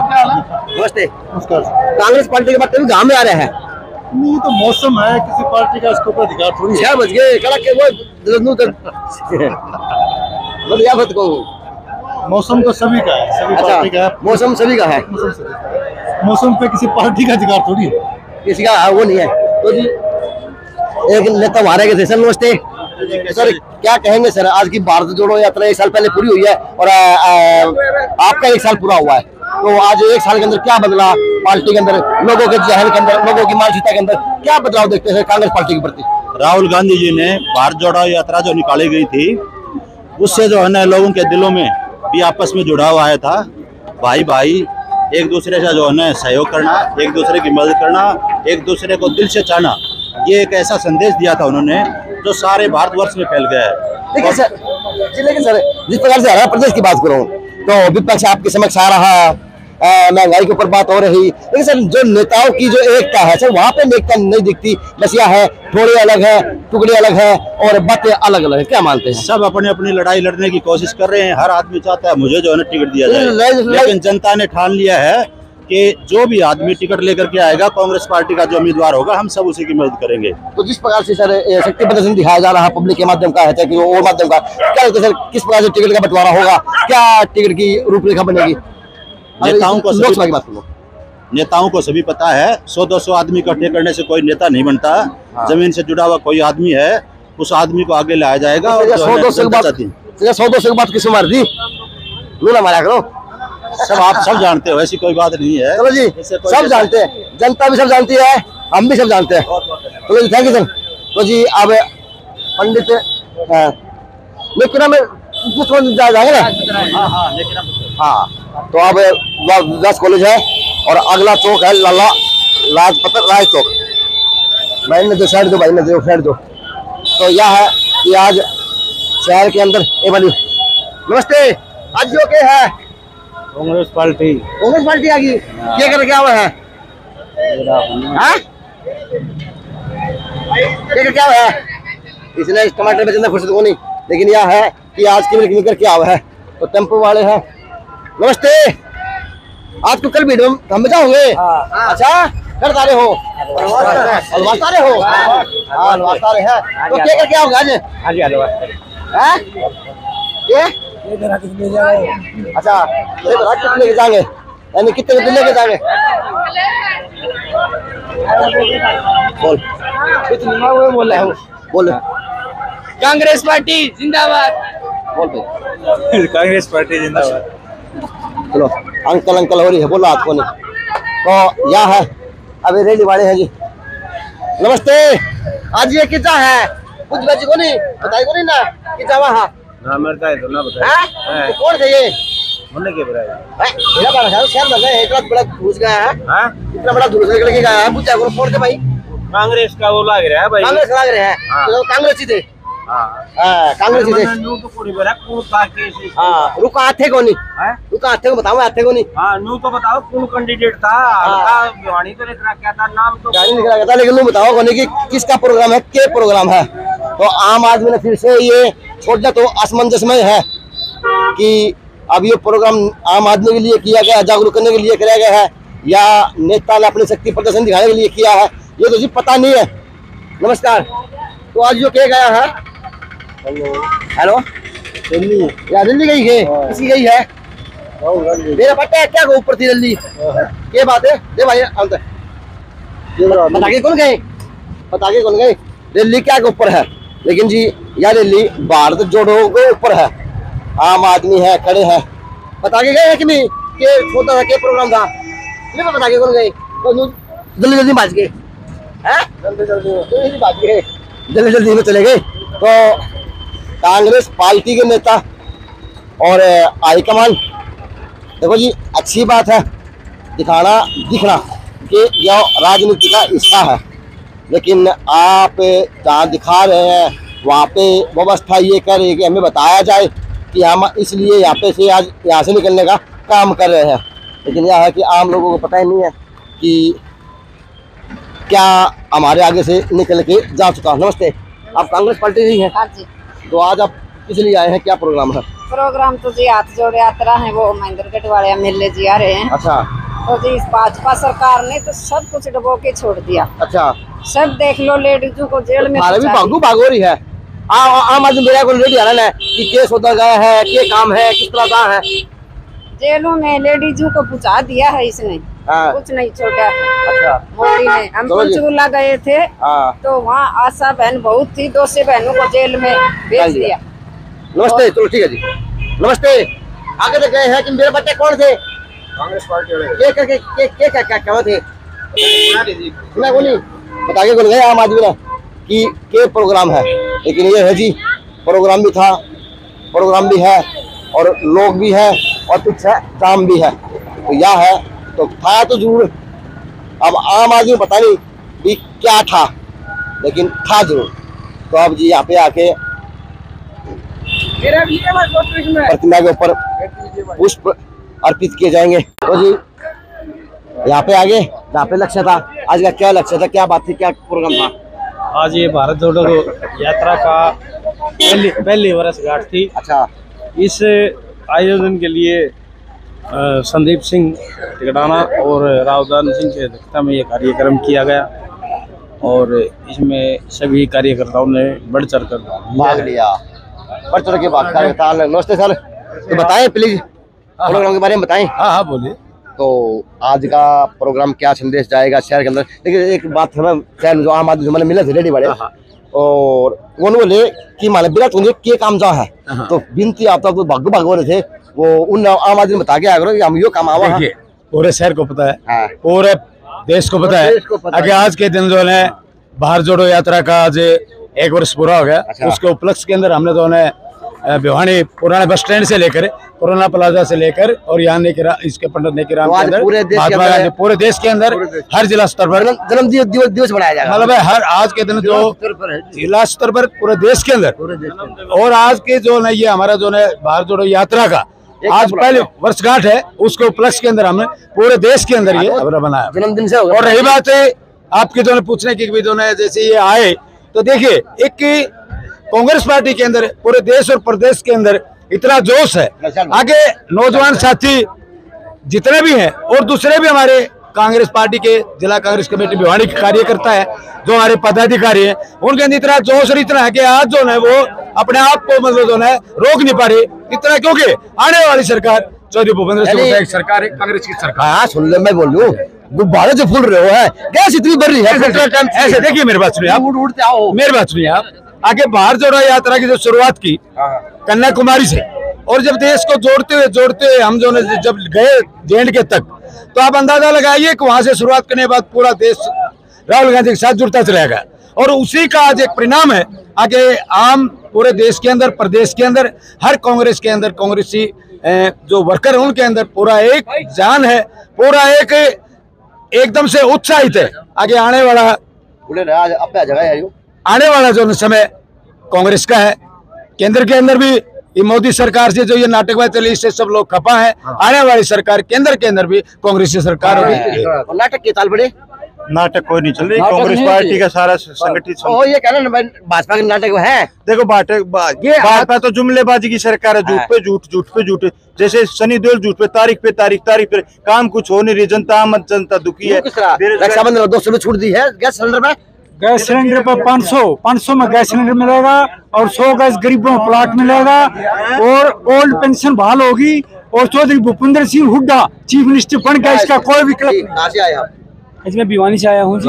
नमस्ते, कांग्रेस पार्टी के बाटे भी गाँव में आ रहे हैं। ये तो मौसम है, किसी पार्टी का इसके ऊपर अधिकार थोड़ी है। 6 बज गए कड़क के वो मत को मौसम तो सभी का है, सभी पार्टी का है। मौसम सभी का है, मौसम पे किसी पार्टी का अधिकार थोड़ी है, किसी का वो नहीं है। तो जी एक नेता हमारे के थे सर। नमस्ते सर, क्या कहेंगे सर, आज की भारत जोड़ो यात्रा 1 साल पहले पूरी हुई है और आपका 1 साल पूरा हुआ है, तो आज 1 साल के अंदर क्या बदला पार्टी के अंदर, लोगों के जहन के अंदर, लोगों की मानसिकता के अंदर क्या बदलाव देखते हैं कांग्रेस पार्टी के प्रति? राहुल गांधी जी ने भारत जोड़ो यात्रा जो निकाली गई थी, उससे जो है ना लोगों के दिलों में भी आपस में जुड़ाव आया था। भाई भाई एक दूसरे से जो है ना सहयोग करना, एक दूसरे की मदद करना, एक दूसरे को दिल से चाहना, ये एक ऐसा संदेश दिया था उन्होंने जो सारे भारतवर्ष में फैल गया है। लेकिन सर जिस प्रकार से हरियाणा प्रदेश की बात करूं तो विपक्ष आपके समक्ष आ रहा, महंगाई के ऊपर बात हो रही, लेकिन सर जो नेताओं की जो एकता है सर, वहाँ पे एकता नहीं दिखती। बस यह है थोड़े अलग है, टुकड़े अलग है और बातें अलग अलग है। क्या मानते हैं? सब अपनी अपनी लड़ाई लड़ने की कोशिश कर रहे हैं। हर आदमी चाहता है मुझे जो है ना टिकट दिया जाए, लेकिन जनता ने ठान लिया है कि जो भी आदमी टिकट लेकर के आएगा, कांग्रेस पार्टी का जो उम्मीदवार होगा, हम सब उसी की मदद करेंगे। तो जिस प्रकार से सर शक्ति प्रदर्शन दिखाया जा रहा है पब्लिक के माध्यम का है, चाहे और माध्यम का, क्या लगता है सर किस प्रकार से टिकट का बंटवारा होगा, क्या टिकट की रूपरेखा बनेगी? नेताओं को लोकसभा की बात करो, नेताओं को सभी पता है 100-200 आदमी इकट्ठे करने से कोई नेता नहीं बनता। जमीन से जुड़ा हुआ कोई आदमी है, उस आदमी को आगे लाया जाएगा। 100-200 की बात किस मार दी, ना मारा करो। सब आप सब जानते हो, ऐसी कोई बात नहीं है। चलो जी, सब जानते हैं, जनता भी सब जानती है, हम भी सब जानते हैं। चलो जी, थैंक यू सर। तो जी अब पंडित में कुछ जाएंगे ना? हाँ, तो अब व्यास कॉलेज है और अगला चौक है लाला लाजपत राय चौक। भाई ने दो साइड दो, भाई ने दो साइड दो। तो यह है कि आज शहर के अंदर ए वाली। नमस्ते, आज जो के है कांग्रेस पार्टी आ गई, क्या कर क्या हुआ है? क्या हुआ है? इसने टमाटर बेचने फुर्सत को नहीं, लेकिन यह है कि आज की मिल कर क्या हुआ है। तो टेम्पो वाले हैं। नमस्ते, आज को कल वीडियो हम बचाओगे? अच्छा, कर तारे हो, अलवास तारे हो, अलवास तारे हैं। तो क्या होगा आज? अच्छा, लेके जाएंगे, यानी कितने दिन लेके जाएंगे? बोल रहे हो, बोल। कांग्रेस पार्टी जिंदाबाद। बोल पे कांग्रेस पार्टी जिंदाबाद। चलो, अंकल हो रही है, बोलो आपको नहीं। तो यह है अभी रैली वाले हैं जी। नमस्ते, आज ये कितना है? कुछ बच्चे को नहीं बताए को नहीं ना कितना वहाँ मरता है तो ना बताए। तो कौन थे ये? होने के बराबर मेरा बड़ा है, शहर में गए, इतना बड़ा घुस गया है। इतना बड़ा घुस लेके गया है, पूछा करो कौन थे भाई? कांग्रेस का वो लग रहा है भाई, कांग्रेस लग रहे हैं। तो कांग्रेस ही थे। कांग्रेस ही थे। रुका आथे को नहीं, रुका आथे को बताओ, आथे को नहीं। न्यू तो बताओ कौन कैंडिडेट था? भिवानी तो क्या था नाम तो गाड़ी निकला गया था, लेकिन लोग बताओ कोने की किसका प्रोग्राम है, क्या प्रोग्राम है? तो आम आदमी ने फिर से ये छोड़ा, तो असमंजसमय है कि अब ये प्रोग्राम आम आदमी के लिए किया गया, जागरूक करने के लिए किया गया है, या नेता ने अपनी शक्ति प्रदर्शन दिखाने के लिए किया है, ये तो जी पता नहीं है। नमस्कार, तो आज जो क्या गया है? हेलो, दिल्ली गई है, किसी गई है? मेरा पता है क्या ऊपर थी दिल्ली, क्या बात है? दे भाई पटाखे कौन गए? पटाखे कौन गए? दिल्ली क्या के ऊपर है, लेकिन जी यह दिल्ली भारत जोड़ो के ऊपर है। आम आदमी है, खड़े हैं, पटाखे गए हैं कि नहीं? के छोटा था, क्या प्रोग्राम था? पटाखे कौन गए? जल्दी बाज गए, जल्दी में चले गए। तो कांग्रेस पार्टी के नेता और हाईकमान, देखो जी अच्छी बात है दिखना कि यह राजनीति का हिस्सा है, लेकिन आप जहाँ दिखा रहे हैं वहाँ पे व्यवस्था ये करे कि हमें बताया जाए कि हम इसलिए यहाँ पे से आज यहाँ से निकलने का काम कर रहे हैं, लेकिन यह है कि आम लोगों को पता ही नहीं है कि क्या हमारे आगे से निकल के जा चुका। नमस्ते, आप कांग्रेस पार्टी से ही हैं? हाँ जी। तो आज आप किस लिए आए हैं, क्या प्रोग्राम है? प्रोग्राम तो जी हाथ जोड़ यात्रा है, वो महेंद्रगढ़ वाले एमएलए जी आ रहे हैं। अच्छा। तो जी इस भाजपा सरकार ने तो सब कुछ डबो के छोड़ दिया। अच्छा। सब देख लो, लेडीजों को जेल में भी भागू भाग हो रही है। आम आदमी मेरा को रेडी आना है कि केस होता गया है, क्या काम है, किस तरह का है। जेलों में लेडीजों को पहुंचा दिया है इसने। हाँ। कुछ नहीं छोड़ा। अच्छा। मोदी ने। हम पंचकूला गए थे। हाँ। तो वहाँ आशा बहन बहुत थी, 200 बहनों को जेल में भेज दिया। नमस्ते, चलो ठीक है जी, नमस्ते। आगे तो गए हैं कि मेरे बच्चे कौन थे? कांग्रेस पार्टी वाले। क्या थे? बताइए कौन गए आम आदमी ना कि के प्रोग्राम है, लेकिन ये है जी प्रोग्राम भी था, प्रोग्राम भी है और लोग भी है और पीछे काम भी है। तो यह है तो था तो जरूर, अब आम आदमी पता नहीं भी क्या था, लेकिन था जरूर। तो अब जी यहाँ पे आके प्रतिमा के ऊपर पुष्प अर्पित किए जाएंगे। तो जी यहाँ पे आगे यहाँ पे लक्ष्य था, आज का क्या लक्ष्य था, क्या बात थी, क्या प्रोग्राम था? आज ये भारत जोड़ो यात्रा का पहली वर्षगांठ थी। अच्छा। इस आयोजन के लिए संदीप सिंह टिकटाना और रावदान सिंह की अध्यक्षता में ये कार्यक्रम किया गया और इसमें सभी कार्यकर्ताओं ने बढ़ चढ़ कर भाग लिया। बढ़ चढ़ के भाग कार्यकर्ता। नमस्ते सर, तो बताएं प्लीज प्रोग्राम के बारे में बताएं। हाँ बोलिए। तो आज का प्रोग्राम क्या संदेश जाएगा शहर के अंदर? लेकिन एक बात हमें शहर जो आम आदमी मिले थे रेडी बड़े और वो बोले कि माने विराट कोहली के काम जा है, तो बिनती आप तो भाग भाग हो रहे थे, वो उन आम आदमी बता के आया करो कि हम यो काम आवा है। पूरे शहर को पता है, पूरे देश को पता है कि आज के दिन जो है भारत जोड़ो यात्रा का आज 1 वर्ष पूरा हो गया। उसके उपलक्ष्य के अंदर हमने जो है भिवानी पुराने बस स्टैंड से लेकर कोरोना प्लाजा से लेकर और यहाँ इसके पंडित नेकीराम के अंदर पूरे देश के अंदर हर जिला स्तर पर जन्म दिवस मनाया जाएगा। मतलब हर आज के दिन जो जिला स्तर पर पूरे देश के अंदर और आज के जो है ये हमारा जो है भारत जोड़ो यात्रा का आज पहले वर्षगांठ है, उसके उपलक्ष्य के अंदर हमने पूरे देश के अंदर ये बनाया जन्मदिन से। और रही बात है आपके जो है पूछने की भी जो है जैसे ये आए तो देखिए एक कांग्रेस पार्टी के अंदर पूरे देश और प्रदेश के अंदर इतना जोश है। आगे नौजवान साथी जितने भी हैं और दूसरे भी हमारे कांग्रेस पार्टी के जिला कांग्रेस कमेटी भिवानी के कार्यकर्ता है, जो हमारे पदाधिकारी हैं, उनके अंदर इतना जोश और इतना है कि आज जो है वो अपने आप को मतलब जो है रोक नहीं पा रही इतना, क्योंकि आने वाली सरकार चौधरी भूपेंद्र सिंह सरकार है, कांग्रेस की सरकार। हाँ सुन ले, मैं बोल रही हूँ गुब्बारे जो फूल रहे हो है, गैस इतनी बढ़ रही है। ऐसे देखिए मेरी बात सुनिए आप, उड़ते आओ मेरी बात सुनिए आप। आगे भारत जोड़ो यात्रा की जो शुरुआत की कन्याकुमारी से और जब देश को जोड़ते हुए हम जो जब गए J&K तक, तो आप अंदाजा लगाइए कि वहां से शुरुआत करने के बाद पूरा देश राहुल गांधी के साथ जुड़ता चला गया और उसी का आज एक परिणाम है। आगे आम पूरे देश के अंदर प्रदेश के अंदर हर कांग्रेस के अंदर कांग्रेसी जो वर्कर है उनके अंदर पूरा एक जान है, पूरा एक एकदम से उत्साहित है। आगे आने वाला जो समय कांग्रेस का है, केंद्र के अंदर भी ये मोदी सरकार से जो ये नाटकबाजी चली इससे सब लोग खपा है। आने वाली सरकार केंद्र के अंदर भी कांग्रेस की सरकार होगी। नाटक के ताल बड़े नाटक कोई नहीं चल रही, कांग्रेस पार्टी का सारा संगठित ये कहना भाजपा के नाटक है। देखो भाजपा तो जुमलेबाजी की सरकार है, झूठ पे झूठ, झूठ पे झूठ। जैसे सनी देओल झूठ पे तारीख पे काम कुछ हो नहीं रही, जनता दुखी है। रक्षाबंधन 200 में छूट दी है गैस सिलेंडर में, गैस सिलेंडर पर 500 में गैस सिलेंडर मिलेगा और 100 गैस गरीबों को प्लाट मिलेगा और ओल्ड पेंशन बहाल होगी और चौधरी भूपेंद्र सिंह हुड्डा चीफ मिनिस्टर बन गया, इसका कोई विकल्प। मैं भिवानी से आया हूँ जी।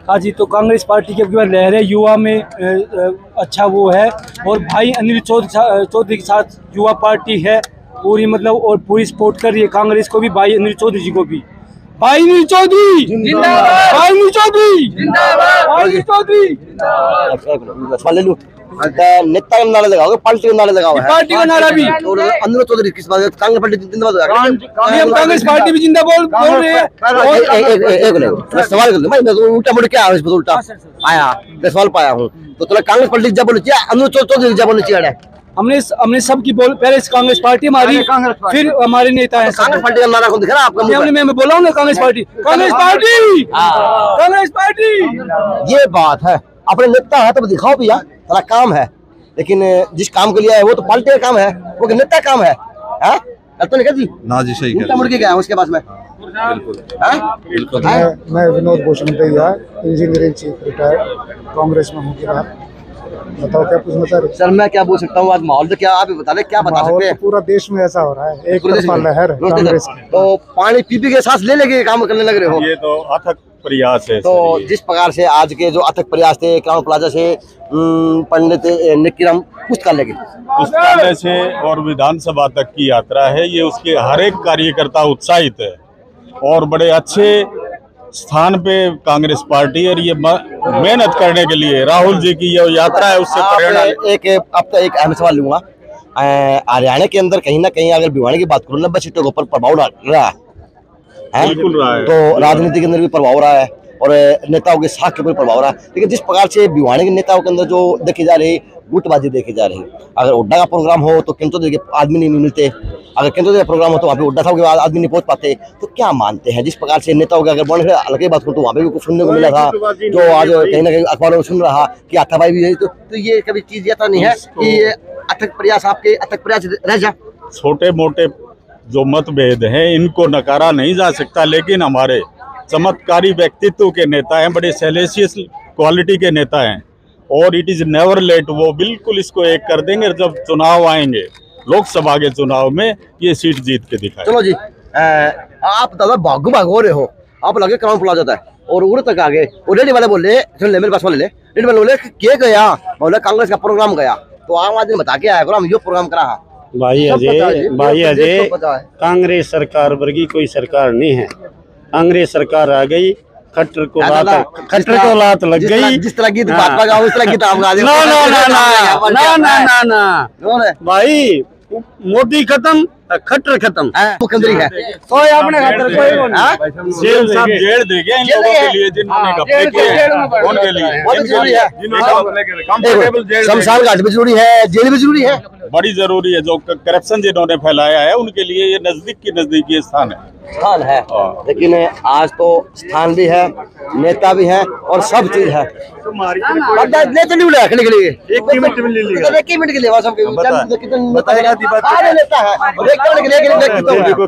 हाँ जी, तो कांग्रेस पार्टी के लहर है, युवा में अच्छा वो है और भाई अनिल चौधरी के साथ युवा पार्टी है पूरी, मतलब और पूरी सपोर्ट कर रही है कांग्रेस को भी, भाई अनिल चौधरी जी को भी। भाई अनिल चौधरी जिंदाबाद, भाई अनिल चौधरी जिंदाबाद, भाई अनिल चौधरी। नेता का नारा लगाओगे, पार्टी का नारा लगाओगे? पार्टी का नारा भी अनिल चौधरी किस बात? कांग्रेस पार्टी जिंदाबाद, कांग्रेस पार्टी भी जिंदाबाद बोल रहे हैं। एक सवाल कर दूं मैं, उल्टा मुड़ क्या उल्टा आया, मैं सवाल पाया हूँ तो तुम्हें कांग्रेस पार्टी जब बोलनी चाहिए, अनिल चौधरी जब बोलनी चाहिए? हमने सबकी पहले कांग्रेस पार्टी हमारी, फिर हमारे नेता है। कांग्रेस पार्टी का नारा कौन दिख रहा है आपका? मैं बोला हूँ ना, Congress party, Congress party, Congress party. ये बात है, अपने नेता है तो दिखाओ भैया, थोड़ा काम है, लेकिन जिस काम के लिए है वो तो पार्टी का काम है, वो नेता का काम है। तो नहीं कहती ना जी, सही मुड़ के गया उसके पास में। बिल्कुल। मैं विनोद भूषण भैया, इंजीनियरिंग चीफ रिटायर्ड, कांग्रेस में हूँ। बताओ क्या पूछना चाह रहे? सर मैं क्या बोल सकता हूँ, आज माहौल तो क्या आप बता रहे, क्या बता सकते हैं? पूरा देश में ऐसा हो रहा है, एक तरफा लहर कांग्रेस की। तो पानी पी के सांस ले लेके काम करने लग रहे हो। ये तो अथक प्रयास है। तो जिस प्रकार से आज के जो अथक प्रयास थे क्राउन प्लाजा से पंडित निकीराम पुस्तकालय से और विधानसभा तक की यात्रा है, ये उसके हर एक कार्यकर्ता उत्साहित है और बड़े अच्छे स्थान पे कांग्रेस पार्टी, और ये मेहनत करने के लिए राहुल जी की ये यात्रा है, उससे प्रेरणा। अब तो एक अहम सवाल लूंगा, हरियाणा के अंदर कहीं ना कहीं अगर भिवानी की बात करूँ 90 सीटों के ऊपर प्रभाव रहा है, बिल्कुल रहा है। तो राजनीति के अंदर भी प्रभाव रहा है और नेताओं के साथ के ऊपर प्रभाव रहा है। लेकिन जिस प्रकार से भिवानी के नेताओं के अंदर जो देखी जा रही गुटबाजी देखी जा रही, अगर हुड्डा का प्रोग्राम हो तो किंतु आदमी नहीं मिलते, अगर किंतु का प्रोग्राम हो तो वहाँ पे हुड्डा साहब के बाद आदमी नहीं पहुंच पाते। तो क्या मानते हैं, जिस प्रकार से नेताओं के अगर बोलने से अलग ही बात करूँ तो वहाँ पे भी कुछ सुनने को मिला था, जो आज कहीं ना कहीं अखबारों में सुन रहा कि हाथापाई भी है। तो ये कभी चीज ऐसा नहीं है कि ये अथक प्रयास आपके अथक प्रयास रह जा? छोटे मोटे जो मतभेद हैं इनको नकारा नहीं जा सकता, लेकिन हमारे चमत्कारी व्यक्तित्व के नेता हैं, बड़े सेलेसियस क्वालिटी के नेता हैं और इट इज नेवर लेट, वो बिल्कुल इसको एक कर देंगे। जब चुनाव आएंगे, लोकसभा के चुनाव में, ये सीट जीत के दिखाए। चलो जी, आप दादा भागो हो रहे हो, आप लगे क्राउन प्लाजा जाता है और उड़ तक आ गए, और रेडी वाले बोले सुन ले, मेरे पास वाले ले, रेडी वाले बोले के गया, बोले कांग्रेस का प्रोग्राम गया, तो आम आदमी बता के आया करो हम यो प्रोग्राम करा। भाई अजय कांग्रेस सरकार वर्गी कोई सरकार नहीं है, कांग्रेस सरकार आ गई, खट्टर को लात लग गई। जिस तरह गीत भाजपा का उस तरह गीत आप गा ना भाई, मोदी खत्म, खट्टर खत्म, मुख्यमंत्री है कोई अपने खट्टर कोई जेल साहब जेल दे गए इन लोगों के लिए जिन्होंने घपले किए, उनके लिए बहुत जरूरी है। शमशान घाट भी जरूरी है, जेल भी जरूरी है, बड़ी जरूरी है। जो करप्शन जिन्होंने फैलाया है उनके लिए ये नजदीकी स्थान है। लेकिन आज तो स्थान भी है, नेता भी है और सब चीज है। नेता नहीं बुलाया के लिए, एक मिनट के लिए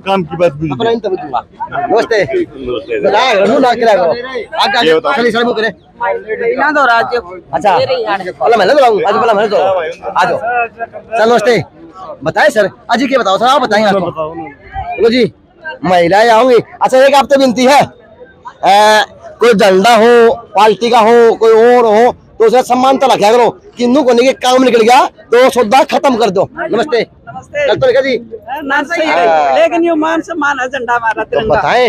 काम की बात नमस्ते। अच्छा नमस्ते, बताए सर अजी क्या बताओ सर, आप बताएंगे आपको जी महिलाएं आऊंगी। अच्छा एक आपसे विनती है, कोई झंडा हो पार्टी का हो कोई और हो तो उसे सम्मानता रखा करो, किन्नू को नहीं काम निकल गया तो सौदा खत्म कर दो। नमस्ते जी, लेकिन ये मान सम्मान एजेंडा हमारा तो बताएं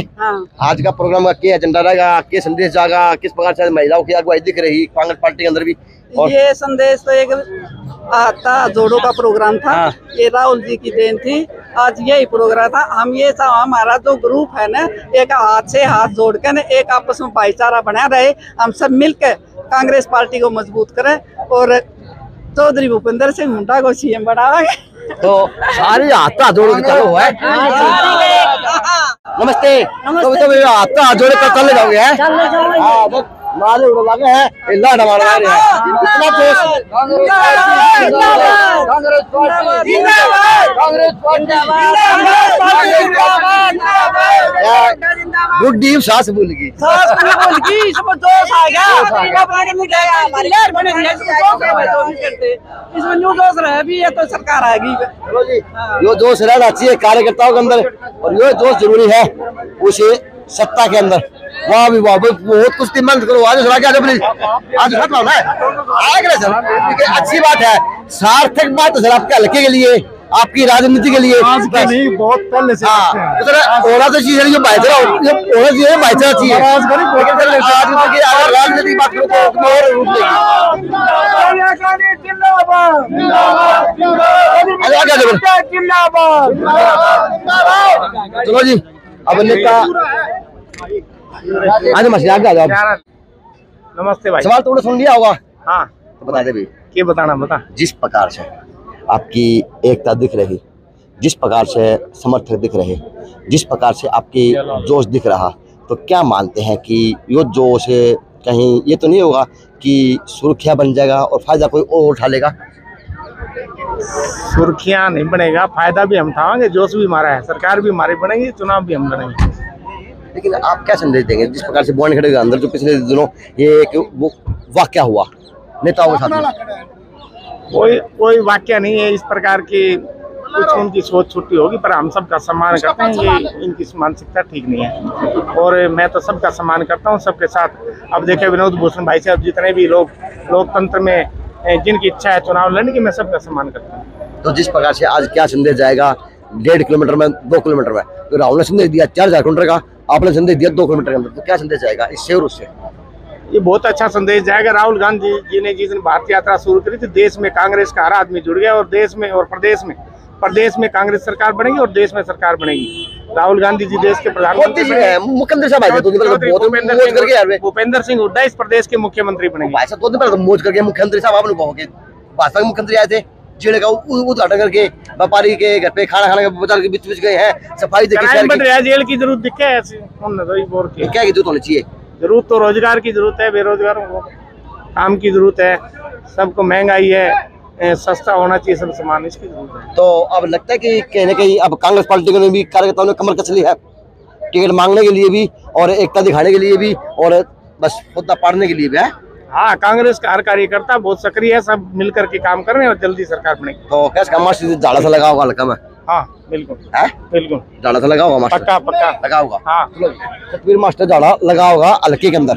आज का प्रोग्राम का क्या एजेंडा रहेगा, क्या संदेश जाएगा, किस प्रकार से महिलाओं की अगुवाई दिख रही कांग्रेस पार्टी के अंदर भी? ये संदेश तो एक आता जोड़ों का प्रोग्राम था, ये राहुल जी की देन थी, आज यही प्रोग्राम था। हम ये हमारा जो ग्रुप है ना, एक हाथ से हाथ जोड़ कर एक आपस में भाईचारा बना रहे, हम सब मिलकर कांग्रेस पार्टी को मजबूत करें और चौधरी भूपेंद्र सिंह हुड्डा को सीएम बनावांगे। तो सारे हाथ जोड़ के चलो है। नमस्ते, तो हाथ जोड़ कर चले जाओगे मारे उड़ लगे हैं लाडा मार रहे हैं, इतना जोश गुड डीव सास भूल गई, इसमें जोश आ गया, इसमें न्यू जोश रहे भी, ये तो सरकार आएगी। यो जोश रहना चाहिए कार्यकर्ताओं के अंदर और यो जोश जरूरी है उसे सत्ता के अंदर। वाह भी वाह, बहुत कुछ मंद करो, आज आज खत्म होना है आएगा सर, क्योंकि अच्छी बात है, सार्थक बात है सर आपके हल्के के लिए, आपकी राजनीति के लिए नहीं, बहुत पहले से तो चीज है जो भाईचारा चाहिए, भाईचारा चाहिए, राजनीतिक बात करो तो और रूप चलो जी, अब नेता आज मछली आगे आ जाओ। नमस्ते भाई, सवाल तो सुन लिया होगा, हाँ तो बता दे भाई, क्या बताना बता। जिस प्रकार से आपकी एकता दिख रही, जिस प्रकार से समर्थक दिख रहे, जिस प्रकार से आपकी जोश दिख रहा, तो क्या मानते हैं कि ये जोश कहीं ये तो नहीं होगा कि सुर्खियाँ बन जाएगा और फायदा कोई और उठा लेगा? सुर्खियाँ नहीं बनेगा, फायदा भी हम उठाएंगे, जोश भी हमारा है, सरकार भी हमारी बनेगी, चुनाव भी हम लड़ेंगे। लेकिन आप क्या संदेश देंगे जिस प्रकार से बॉन्ड खड़े के अंदर जो पिछले दिनों ये एक वो वाकया हुआ नेताओं के साथ में? कोई वाकया नहीं है इस प्रकार की, कुछ उनकी सोच छुट्टी होगी, पर हम सबका सम्मान करते हैं। ये इनकी मानसिकता ठीक नहीं है और मैं तो सबका सम्मान करता हूँ, सबके साथ। अब देखे विनोद भूषण भाई साहब, जितने भी लोग लोकतंत्र में जिनकी इच्छा है चुनाव लड़ने की, मैं सबका सम्मान करता हूँ। तो जिस प्रकार से आज क्या संदेश जाएगा 1.5 किलोमीटर में, 2 किलोमीटर में, तो राहुल ने संदेश दिया 4000 किलोमीटर का, आपने संदेश दिया 2 किलोमीटर के अंदर, तो क्या संदेश जाएगा इससे और उससे? ये बहुत अच्छा संदेश जाएगा। राहुल गांधी जी ने जिस दिन भारत यात्रा शुरू करी थी, देश में कांग्रेस का हर आदमी जुड़ गया और देश में और प्रदेश में कांग्रेस सरकार बनेगी और देश में सरकार बनेगी। राहुल गांधी जी देश के प्रधानमंत्री बने, मुख्यमंत्री साहब आए थे, भूपेंद्र सिंह हुड्डा इस प्रदेश के मुख्यमंत्री बनेंगे। भाई साहब 2 दिन पहले तो मौज करके मुख्यमंत्री साहब आपने कहोगे, भाजपा के मुख्यमंत्री आए थे, जेल का उद्घाटन करके व्यापारी के घर पे खाना खाने के बाजार के बीच गए हैं, सफाई देखी, जेल की जरूरत दिखे ऐसी क्या की जरूरत होनी चाहिए? जरूरत तो रोजगार की जरूरत है, बेरोजगारों को काम की जरूरत है, सबको महंगाई है, सस्ता होना चाहिए सब सामान, इसकी जरूरत है। तो अब लगता है कि कहीं न कहीं अब कांग्रेस पार्टी ने भी कार्यकर्ताओं ने कमर कस ली है, टिकट मांगने के लिए भी और एकता दिखाने के लिए भी और बस मुद्दा पाड़ने के लिए भी है। हाँ, कांग्रेस का हर कार्यकर्ता बहुत सक्रिय है, सब मिलकर के काम कर रहे हैं और जल्दी सरकार बनेगी। तो कैसे झाड़ा सा लगा होगा हल्का में? हाँ बिल्कुल है, बिल्कुल झाड़ा सा लगा होगा मास्टर, पक्का लगा होगा। हाँ, तकबीर मास्टर झाड़ा लगा होगा हल्के के अंदर।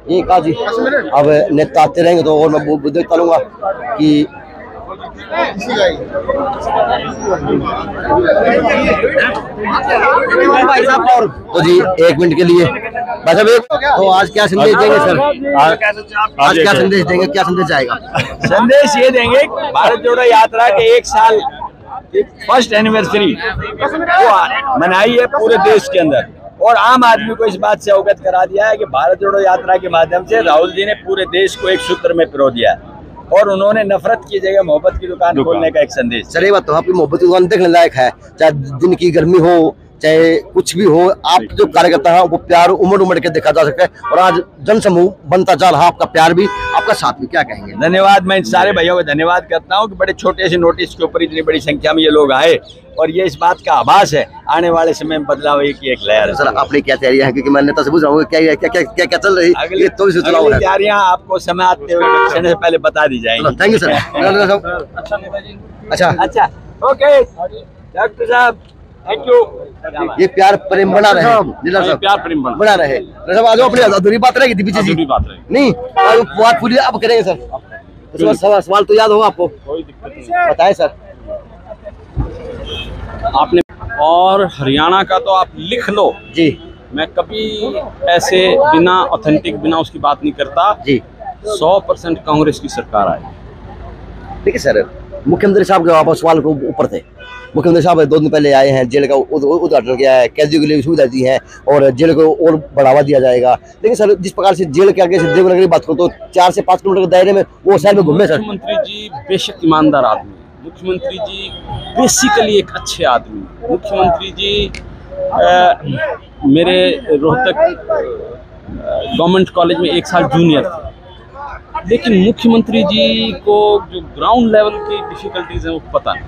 ये कहा जी, अब नेता आते रहेंगे तो और मैं देखता रहूंगा कि तो जी 1 मिनट के लिए भाई साहब, तो आज क्या संदेश देंगे सर? आज क्या संदेश देंगे, क्या संदेश जाएगा? संदेश ये देंगे, भारत जोड़ो यात्रा के 1 साल फर्स्ट एनिवर्सरी वो मनाई है पूरे देश के अंदर और आम आदमी को इस बात से अवगत करा दिया है कि भारत जोड़ो यात्रा के माध्यम से राहुल जी ने पूरे देश को एक सूत्र में पिरो दिया और उन्होंने नफरत की जगह मोहब्बत की दुकान खोलने का एक संदेश। सर ये बात तो आपकी मोहब्बत की दुकान देखने लायक है, चाहे दिन की गर्मी हो चाहे कुछ भी हो, आप जो कार्यकर्ता है वो प्यार उमड़ के देखा जा सकता है और आज जन समूह बनता जा रहा, आपका प्यार भी आपका साथ भी, क्या कहेंगे? धन्यवाद, मैं इन सारे भाइयों को धन्यवाद करता हूं कि बड़े छोटे से नोटिस के ऊपर इतनी बड़ी संख्या में ये लोग आए और ये इस बात का आभास है आने वाले समय में बदलाव की एक लहर है। सर अपनी क्या तैयारियां हैं, क्योंकि मैं नेता से पूछ रहा हूँ क्या चल रही अगली तैयारियां आपको समय आते हुए से पहले बता दी जाएंगी। Thank you sir. अच्छा ओके डॉक्टर साहब, थैंक यू। ये प्यार प्रेम बना रहे, प्यार प्रेम बना रहे। आज अपनी अधूरी बात रहेगी पीछे जी, नहीं बात पूरी अब करेंगे सर। सवाल तो याद होगा आपको, बताएं सर। आपने और हरियाणा का तो आप लिख लो जी, मैं कभी ऐसे बिना ऑथेंटिक बिना उसकी बात नहीं करता जी। 100% कांग्रेस की सरकार आए। ठीक है सर, मुख्यमंत्री साहब के वापस सवाल को ऊपर थे, मुख्यमंत्री साहब 2 दिन पहले आए हैं, जेल का उद्घाटन किया है, कैदियों के लिए सुविधा दी है और जेल को और बढ़ावा दिया जाएगा। लेकिन सर जिस प्रकार से जेल के आगे से देवनगर की बात करो तो 4 से 5 किलोमीटर के दायरे में वो शहर में घूमे। सर मुख्यमंत्री जी बेशक ईमानदार आदमी, मुख्यमंत्री जी बेसिकली एक अच्छे आदमी, मुख्यमंत्री जी मेरे रोहतक गवर्नमेंट कॉलेज में 1 साल जूनियर थे, लेकिन मुख्यमंत्री जी को जो ग्राउंड लेवल की डिफिकल्टीज हैं वो पता नहीं,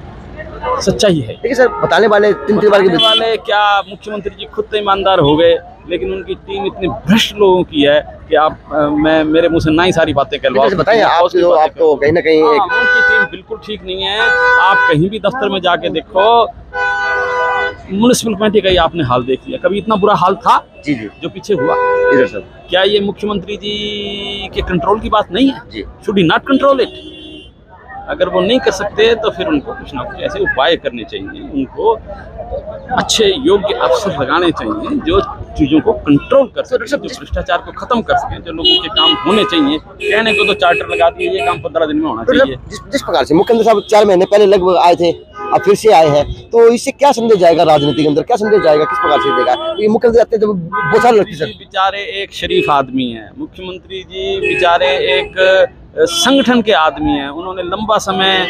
सच्चाई है। देखिए सर बताने वाले 3 बार के वाले क्या मुख्यमंत्री जी खुद तो ईमानदार हो गए, लेकिन उनकी टीम इतने भ्रष्ट लोगों की है कि आप मैं मेरे मुंह से ना ही सारी बातें कहलवाओ। बताइए आप तो कहीं ना कहीं उनकी टीम बिल्कुल ठीक नहीं है। आप कहीं भी दफ्तर में जाके देखो, म्युनिसिपल कमेटी का ही आपने हाल देख लिया, कभी इतना बुरा हाल था जी जी जो पीछे हुआ? क्या ये मुख्यमंत्री जी के कंट्रोल की बात नहीं है जी? Should he not control it? अगर वो नहीं कर सकते तो फिर उनको कुछ ना कुछ ऐसे उपाय करने चाहिए, उनको अच्छे योग्य अफसर लगाने चाहिए जो चीज़ों को कंट्रोल कर सकें, जो भ्रष्टाचार को खत्म कर सकें, जो लोगों के काम होने चाहिए। कहने को तो चार्टर लगा दिए, ये काम 15 दिन में होना चाहिए। जिस प्रकार से मुख्यमंत्री साहब 4 महीने पहले लगभग आए थे, अब फिर से आए हैं, तो इससे क्या संदेश जाएगा राजनीति के अंदर, क्या संदेश जाएगा, किस प्रकार से देगा? ये मुख्यमंत्री आते जब बोझाल लगती सर। बेचारे एक शरीफ आदमी हैं, मुख्यमंत्री जी बेचारे एक संगठन के आदमी हैं, उन्होंने लंबा समय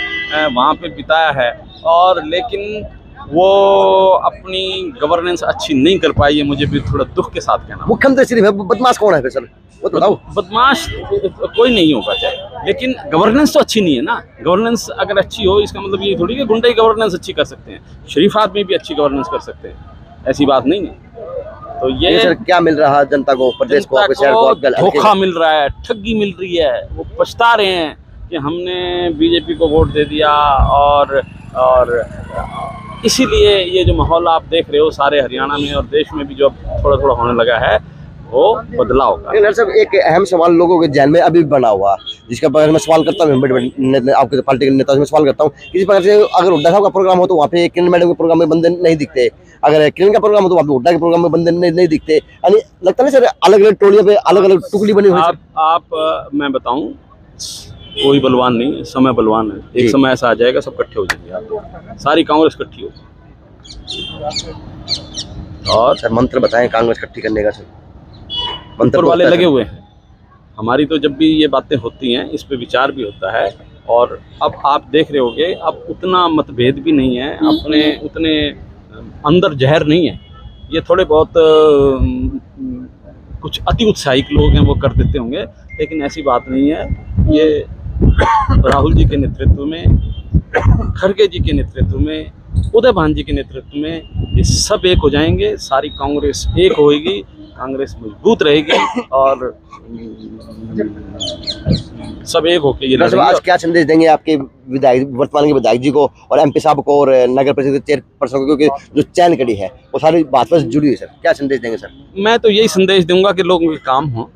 वहाँ पे बिताया है, और लेकिन वो अपनी गवर्नेंस अच्छी नहीं कर पाई है, मुझे भी थोड़ा दुख के साथ कहना। मुख्यमंत्री सिर्फ है, बदमाश कौन है फिर सर, वो तो बताओ। बदमाश कोई नहीं होगा चाहे, लेकिन गवर्नेंस तो अच्छी नहीं है ना। गवर्नेंस अगर अच्छी हो इसका मतलब ये थोड़ी कि गुंडे ही गवर्नेंस अच्छी कर सकते हैं, शरीफ आदमी भी अच्छी गवर्नेंस कर सकते हैं, ऐसी बात नहीं है। तो ये सर क्या मिल रहा है जनता को, प्रदेश को, आपके शहर को? धोखा मिल रहा है, ठगी मिल रही है, वो पछता रहे हैं कि हमने बीजेपी को वोट दे दिया, और इसीलिए ये जो माहौल आप देख रहे हो सारे हरियाणा में और देश में भी जो थोड़ा थोड़ा होने लगा है, वो बदलाव होगा। सर एक अहम सवाल लोगों के जहन में अभी भी बना हुआ, जिसका बारे में सवाल करता हूँ, आपके पार्टी के नेता से सवाल करता हूँ, किसी प्रकार से अगर हुड्डा साहब का प्रोग्राम हो तो वहाँ पे किरण मैडम के प्रोग्राम में बंदे नहीं दिखते, अगर किरण का प्रोग्राम हो तो वहाँ पे हुड्डा के प्रोग्राम में बंदे नहीं दिखते, यानी लगता नहीं सर अलग अलग टोलियों पे अलग अलग टुकड़ी बनी हुई है। आप मैं बताऊँ, कोई बलवान नहीं, समय बलवान है, एक समय ऐसा आ जाएगा सब इकट्ठे हो जाएंगे, आप सारी कांग्रेस इकट्ठी हो। और सर मंत्र बताएं कांग्रेस इकट्ठी करने का सर, ऊपर वाले लगे हुए हैं। हमारी तो जब भी ये बातें होती हैं इस पे विचार भी होता है, और अब आप देख रहे होगे अब उतना मतभेद भी नहीं है, अपने उतने अंदर जहर नहीं है। ये थोड़े बहुत कुछ अति उत्साहिक लोग हैं वो कर देते होंगे, लेकिन ऐसी बात नहीं है। ये राहुल जी के नेतृत्व में, खड़गे जी के नेतृत्व में, उदय भान जी के नेतृत्व में ये सब एक हो जाएंगे, सारी कांग्रेस एक होएगी, कांग्रेस मजबूत रहेगी, और सब एक होके ये लड़ेंगे। आज क्या संदेश देंगे आपके विधायक, वर्तमान के विधायक जी को और एमपी साहब को और नगर परिषद के चेयरपर्सन को, क्योंकि जो चैन कड़ी है वो सारी बात से जुड़ी है सर, क्या संदेश देंगे सर? मैं तो यही संदेश दूंगा कि लोगों के काम हो,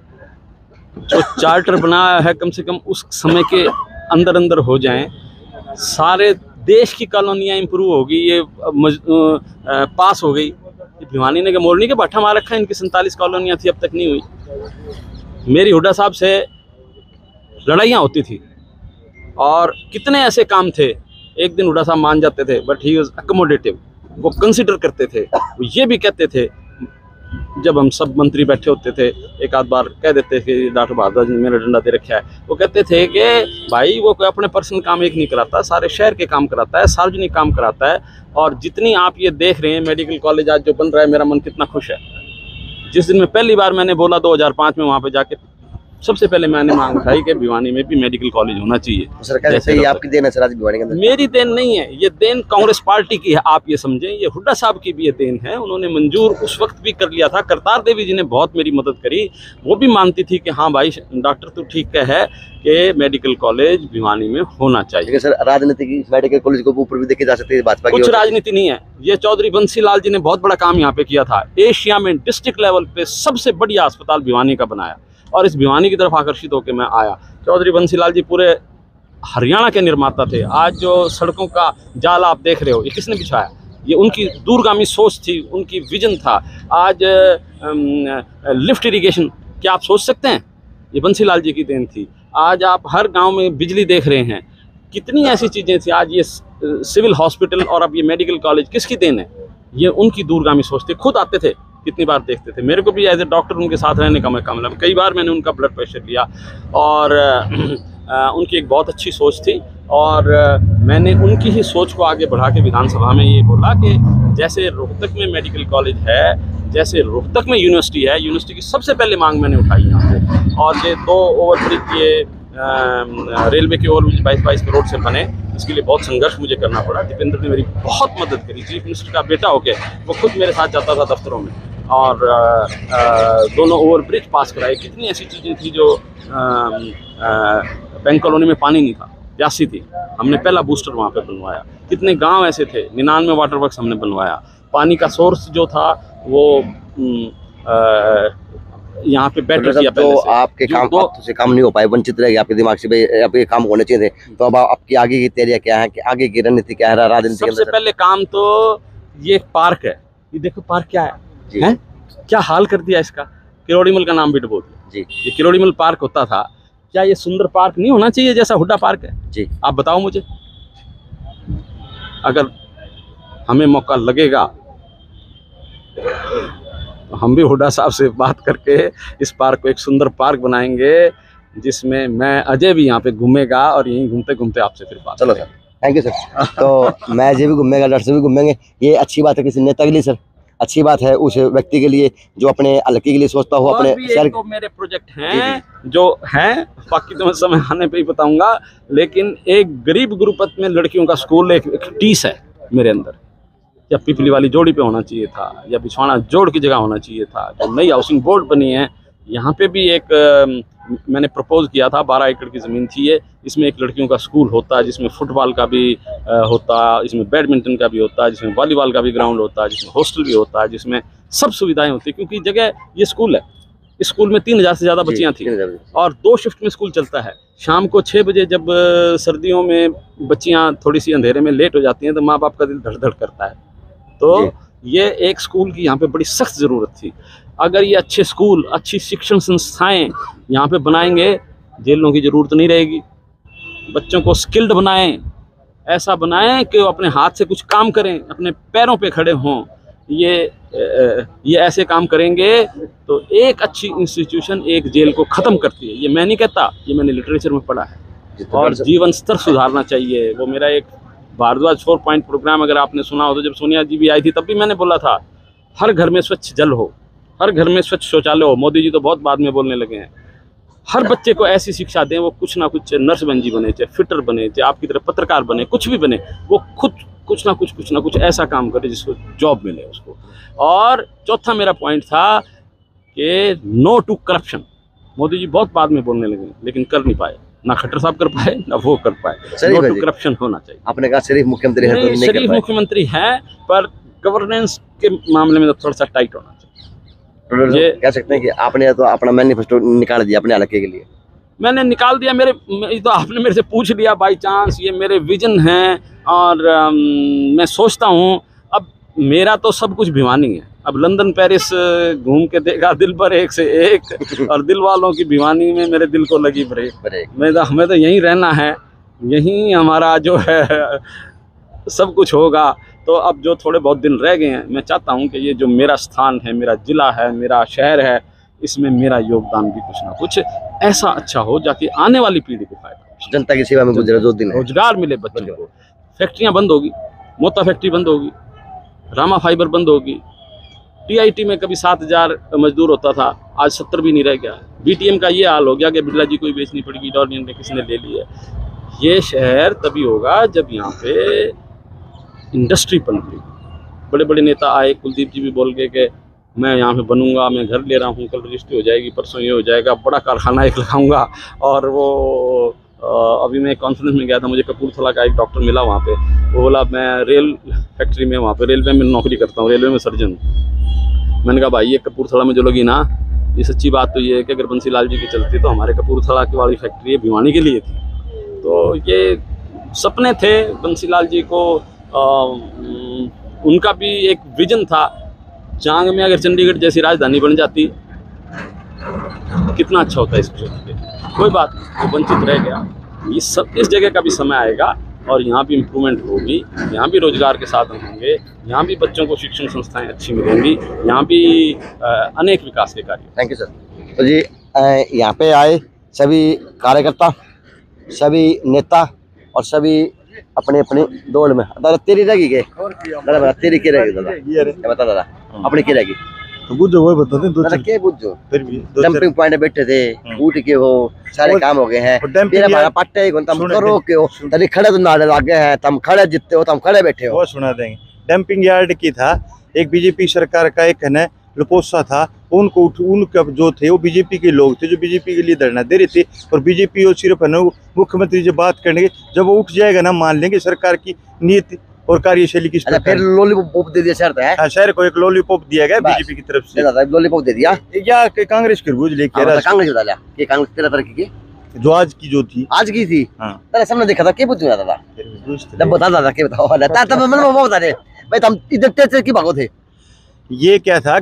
जो चार्टर बनाया है कम से कम उस समय के अंदर अंदर हो जाएं, सारे देश की कॉलोनियाँ इम्प्रूव होगी, ये पास हो गई। भिवानी ने के मोरनी के बाठा मार रखा है, इनकी 47 कॉलोनियाँ थी, अब तक नहीं हुई। मेरी हुड्डा साहब से लड़ाइयाँ होती थी, और कितने ऐसे काम थे, एक दिन हुड्डा साहब मान जाते थे, बट ही वाज अकोमोडेटिव, वो कंसिडर करते थे। वो ये भी कहते थे, जब हम सब मंत्री बैठे होते थे, एक आध बार कह देते कि डॉक्टर भारद्वाज ने मेरा डंडा दे रखा है, वो कहते थे कि भाई वो कोई अपने पर्सनल काम एक नहीं कराता, सारे शहर के काम कराता है, सार्वजनिक काम कराता है। और जितनी आप ये देख रहे हैं मेडिकल कॉलेज आज जो बन रहा है, मेरा मन कितना खुश है। जिस दिन में पहली बार मैंने बोला 2005 में वहाँ पे जाके, सबसे पहले मैंने मांग उठाई कि भिवानी में भी मेडिकल कॉलेज होना चाहिए। सर कैसे ये आपकी देन है सर आज भिवानी के अंदर? मेरी देन नहीं है, ये देन कांग्रेस पार्टी की है, आप ये समझें। ये हुड्डा साहब की भी ये देन है, उन्होंने मंजूर उस वक्त भी कर लिया था। करतार देवी जी ने बहुत मेरी मदद करी, वो भी मानती थी कि हाँ भाई डॉक्टर तू ठीक है कि मेडिकल कॉलेज भिवानी में होना चाहिए। सर राजनीति की मेडिकल कॉलेज को ऊपर भी देखे जा सकते हैं, भाजपा की कुछ राजनीति नहीं है। ये चौधरी बंसी लाल जी ने बहुत बड़ा काम यहाँ पे किया था, एशिया में डिस्ट्रिक्ट लेवल पे सबसे बढ़िया अस्पताल भिवानी का बनाया, और इस भिवानी की तरफ आकर्षित होकर मैं आया। चौधरी बंसीलाल जी पूरे हरियाणा के निर्माता थे। आज जो सड़कों का जाल आप देख रहे हो, ये किसने बिछाया? ये उनकी दूरगामी सोच थी, उनकी विजन था। आज लिफ्ट इरिगेशन, क्या आप सोच सकते हैं? ये बंसीलाल जी की देन थी। आज आप हर गांव में बिजली देख रहे हैं, कितनी ऐसी चीज़ें थी। आज ये सिविल हॉस्पिटल और अब ये मेडिकल कॉलेज किसकी देन है? ये उनकी दूरगामी सोच थी। खुद आते थे, कितनी बार देखते थे। मेरे को भी एज ए डॉक्टर उनके साथ रहने का मौका मिला, कई बार मैंने उनका ब्लड प्रेशर लिया, और उनकी एक बहुत अच्छी सोच थी। और मैंने उनकी ही सोच को आगे बढ़ा के विधानसभा में ये बोला कि जैसे रोहतक में मेडिकल कॉलेज है, जैसे रोहतक में यूनिवर्सिटी है, यूनिवर्सिटी की सबसे पहले मांग मैंने उठाई यहाँ पे। और ये 2 ओवरब्रिज, ये रेलवे के ओवरब्रिज 22 करोड़ से बने, इसके लिए बहुत संघर्ष मुझे करना पड़ा। दीपेंद्र ने मेरी बहुत मदद करी। चीफ मिनिस्टर का बेटा होके वो खुद मेरे साथ जाता था दफ्तरों में, और दोनों ओवरब्रिज पास कराए। कितनी ऐसी चीज़ें थी जो बैंक कॉलोनी में पानी नहीं था, प्यासी थी, हमने पहला बूस्टर वहाँ पे बनवाया। कितने गांव ऐसे थे, 99 वाटर वर्क्स हमने बनवाया। पानी का सोर्स जो था वो यहाँ पे बेटर किया पहले तो से। आपके काम से काम नहीं हो पाए, वंचित रह गए आपके दिमाग से, भाई आपके काम होने चाहिए थे। तो अब आपकी आगे की तैयारियां क्या है, कि आगे की रणनीति क्या है राजनीति के अंदर? सबसे पहले काम तो ये पार्क है, ये देखो पार्क क्या है, क्या हाल कर दिया इसका। किरोड़ीमल का नाम भी डुबो दिया जी। ये किरोड़ीमल पार्क होता था, क्या ये सुंदर पार्क नहीं होना चाहिए जैसा हुड्डा पार्क है जी? आप बताओ मुझे। अगर हमें मौका लगेगा तो हम भी हुड्डा साहब से बात करके इस पार्क को एक सुंदर पार्क बनाएंगे। जिसमें मैं अजय भी यहाँ पे घूमेगा और यहीं घूमते घूमते आपसे फिर बात। चलो सर, थैंक यू सर। तो मैं अजय भी घूमेगा, डॉक्टर भी घूमेंगे, ये अच्छी बात है किसी नेता के लिए सर, अच्छी बात है उस व्यक्ति के लिए जो अपने हल्के के लिए सोचता हो, अपने शहर। तो मेरे प्रोजेक्ट हैं जो हैं, बाकी तो मैं समय आने पे ही बताऊंगा, लेकिन एक गरीब गुरुपत में लड़कियों का स्कूल एक टीस है मेरे अंदर, या पिपली वाली जोड़ी पे होना चाहिए था, या बिछवाना जोड़ की जगह होना चाहिए था। जो नई हाउसिंग बोर्ड बनी है यहाँ पे भी एक मैंने प्रपोज किया था, 12 एकड़ की ज़मीन थी ये, इसमें एक लड़कियों का स्कूल होता, जिसमें फुटबॉल का भी होता, इसमें बैडमिंटन का भी होता, जिसमें वॉलीबॉल का भी ग्राउंड होता, जिसमें हॉस्टल भी होता, जिसमें सब सुविधाएं होती, क्योंकि जगह ये स्कूल है। इस स्कूल में 3000 से ज़्यादा बच्चियाँ थी और 2 शिफ्ट में स्कूल चलता है। शाम को 6 बजे जब सर्दियों में बच्चियाँ थोड़ी सी अंधेरे में लेट हो जाती हैं तो माँ बाप का दिल धड़ धड़ करता है। तो ये एक स्कूल की यहाँ पे बड़ी सख्त ज़रूरत थी। अगर ये अच्छे स्कूल, अच्छी शिक्षण संस्थाएं यहाँ पे बनाएंगे, जेलों की ज़रूरत नहीं रहेगी। बच्चों को स्किल्ड बनाएं, ऐसा बनाएं कि वो अपने हाथ से कुछ काम करें, अपने पैरों पे खड़े हों। ये ऐसे काम करेंगे तो एक अच्छी इंस्टीट्यूशन एक जेल को ख़त्म करती है। ये मैं नहीं कहता, ये मैंने लिटरेचर में पढ़ा है। और जीवन स्तर सुधारना चाहिए। वो मेरा एक भारद्वाज 4 पॉइंट प्रोग्राम अगर आपने सुना हो तो जब सोनिया जी भी आई थी तब भी मैंने बोला था, हर घर में स्वच्छ जल हो, हर घर में स्वच्छ शौचालय हो। मोदी जी तो बहुत बाद में बोलने लगे हैं। हर बच्चे को ऐसी शिक्षा दें, वो कुछ ना कुछ नर्स बंजी बने, चाहे फिटर बने, चाहे आपकी तरह पत्रकार बने, कुछ भी बने, वो खुद कुछ ना कुछ ऐसा काम करे जिसको जॉब मिले उसको। और चौथा मेरा पॉइंट था कि no to corruption. Modi ji बहुत बाद में बोलने लगे लेकिन कर नहीं पाए, ना खट्टर साहब कर पाए ना वो कर पाए। नो टू करप्शन होना चाहिए। आपने कहा शरीफ मुख्यमंत्री है, तो शरीफ मुख्यमंत्री है, पर गवर्नेंस के मामले में तो थोड़ा सा टाइट होना चाहिए। ये कह सकते हैं कि आपने तो अपना मैनिफेस्टो निकाल दिया अपने हल्के के लिए। मैंने निकाल दिया। तो आपने मेरे से पूछ लिया बाई चांस, ये मेरे विजन हैं और मैं सोचता हूँ। अब मेरा तो सब कुछ भिवानी है। अब लंदन पेरिस घूम के देखा दिल पर एक से एक, और दिल वालों की भिवानी में मेरे दिल को लगी ब्रेक। हमें तो यहीं रहना है, यहीं हमारा जो है सब कुछ होगा। तो अब जो थोड़े बहुत दिन रह गए हैं, मैं चाहता हूं कि ये जो मेरा स्थान है, मेरा ज़िला है, मेरा शहर है, इसमें मेरा योगदान भी कुछ ना कुछ ऐसा अच्छा हो जाके आने वाली पीढ़ी को फायदा, जनता की सेवा में गुजरे जो दिन, रोजगार मिले बच्चों को। फैक्ट्रियां बंद होगी, मोता फैक्ट्री बंद होगी, रामा फाइबर बंद होगी। टीआईटी में कभी 7000 मजदूर होता था, आज 70 भी नहीं रह गया। बीटीएम का ये हाल हो गया कि बिरला जी को ही बेचनी पड़ेगी, डॉर्नियन ने किसने ले ली है। ये शहर तभी होगा जब यहाँ पे इंडस्ट्री पनपेगी। बड़े बड़े नेता आए, कुलदीप जी भी बोल गए कि मैं यहाँ पे बनूंगा, मैं घर ले रहा हूँ, कल रजिस्ट्री हो जाएगी, परसों ये हो जाएगा, बड़ा कारखाना एक लगाऊंगा। और वो अभी मैं कॉन्फ्रेंस में गया था, मुझे कपूरथला का एक डॉक्टर मिला वहाँ पे, वो बोला मैं रेल फैक्ट्री में, वहाँ पे रेलवे में नौकरी करता हूँ, रेलवे में सर्जन हूँ। मैंने कहा भाई ये कपूरथला में जो लगी ना, ये सच्ची बात तो ये है कि अगर बंसी लाल जी की चलती तो हमारे कपूरथला की वाली फैक्ट्री है भिवानी के लिए थी। तो ये सपने थे बंसी लाल जी को, उनका भी एक विजन था। चांग में अगर चंडीगढ़ जैसी राजधानी बन जाती कितना अच्छा होता है इस क्षेत्र पे। कोई बात नहीं, वो वंचित रह गया। ये सब इस जगह का भी समय आएगा और यहाँ भी इम्प्रूवमेंट होगी, यहाँ भी रोजगार के साधन होंगे, यहाँ भी बच्चों को शिक्षण संस्थाएं अच्छी मिलेंगी, यहाँ भी अनेक विकास के कार्य। Thank you sir. तो जी यहाँ पे आए सभी कार्यकर्ता, सभी नेता और सभी अपने अपने दौड़ में। दादा तेरी रहेगी के दादा, तेरी क्या रहेगी दादा, बता दादा अपनी क्या रहेगी? तो बुझो वो बता दे। दादा क्या बुझो? फिर भी डंपिंग पॉइंट बैठे थे, उठ के हो सारे काम हो गए हैं। तेरा भाड़ा पट्टे ही तुम करो के हो, तभी खड़े तो नारे लागे हैं, तुम खड़े जितते हो, तुम खड़े बैठे हो। वो सुना देंगे। डंपिंग यार्ड की था, एक बीजेपी सरकार का एक है ना लपोसा था, उनका जो थे वो बीजेपी के लोग थे जो बीजेपी के लिए धरना दे रहे थे। और बीजेपी और सिर्फ है ना मुख्यमंत्री जब बात करने जब वो उठ जाएगा ना, मान लेंगे सरकार की नीति और कार्यशैली की। फिर लॉलीपॉप दे दिया शहर है। हाँ, शहर को एक लॉलीपॉप दिया गया बीजेपी की तरफ से। लॉलीपॉप दे दिया या कांग्रेस की बुझ लेके कांग्रेस बता लिया, कांग्रेस 13 तरह की जो आज की जो थी, आज की थी। हाँ तेरे सामने देखा था, क्या पूछूंगा दादा? जब बता दादा क्या बताओ बता रहे भाई, तुम इधर की भागो थे। ये क्या था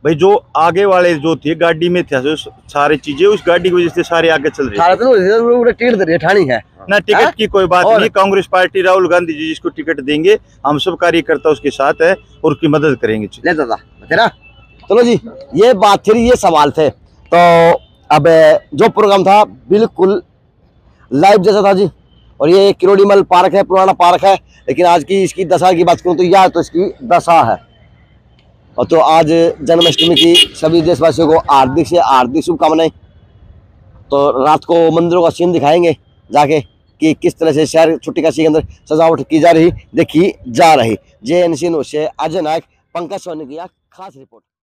भाई, जो आगे वाले जो थे गाड़ी में थे सारी चीजें, उस गाड़ी की वजह से सारे आगे चल रहे थे। टिकट ठानी है ना, टिकट की कोई बात नहीं। कांग्रेस पार्टी राहुल गांधी जी जिसको टिकट देंगे, हम सब कार्यकर्ता उसके साथ है और उसकी मदद करेंगे। ले दादा तेरा चलो जी, ये बात थी, ये सवाल थे। तो अब जो प्रोग्राम था बिल्कुल लाइव जैसा था जी। और ये किरोड़ीमल पार्क है, पुराना पार्क है, लेकिन आज की इसकी दशा की बात करूँ तो यह तो इसकी दशा है। और तो आज जन्माष्टमी की सभी देशवासियों को हार्दिक से हार्दिक शुभकामनाएं। तो रात को मंदिरों का सीन दिखाएंगे जाके कि किस तरह से शहर छुट्टी काशी के अंदर सजावट की जा रही, देखी जा रही। JNC न्यूज़ से अजय नायक, पंकज सोनी की खास रिपोर्ट।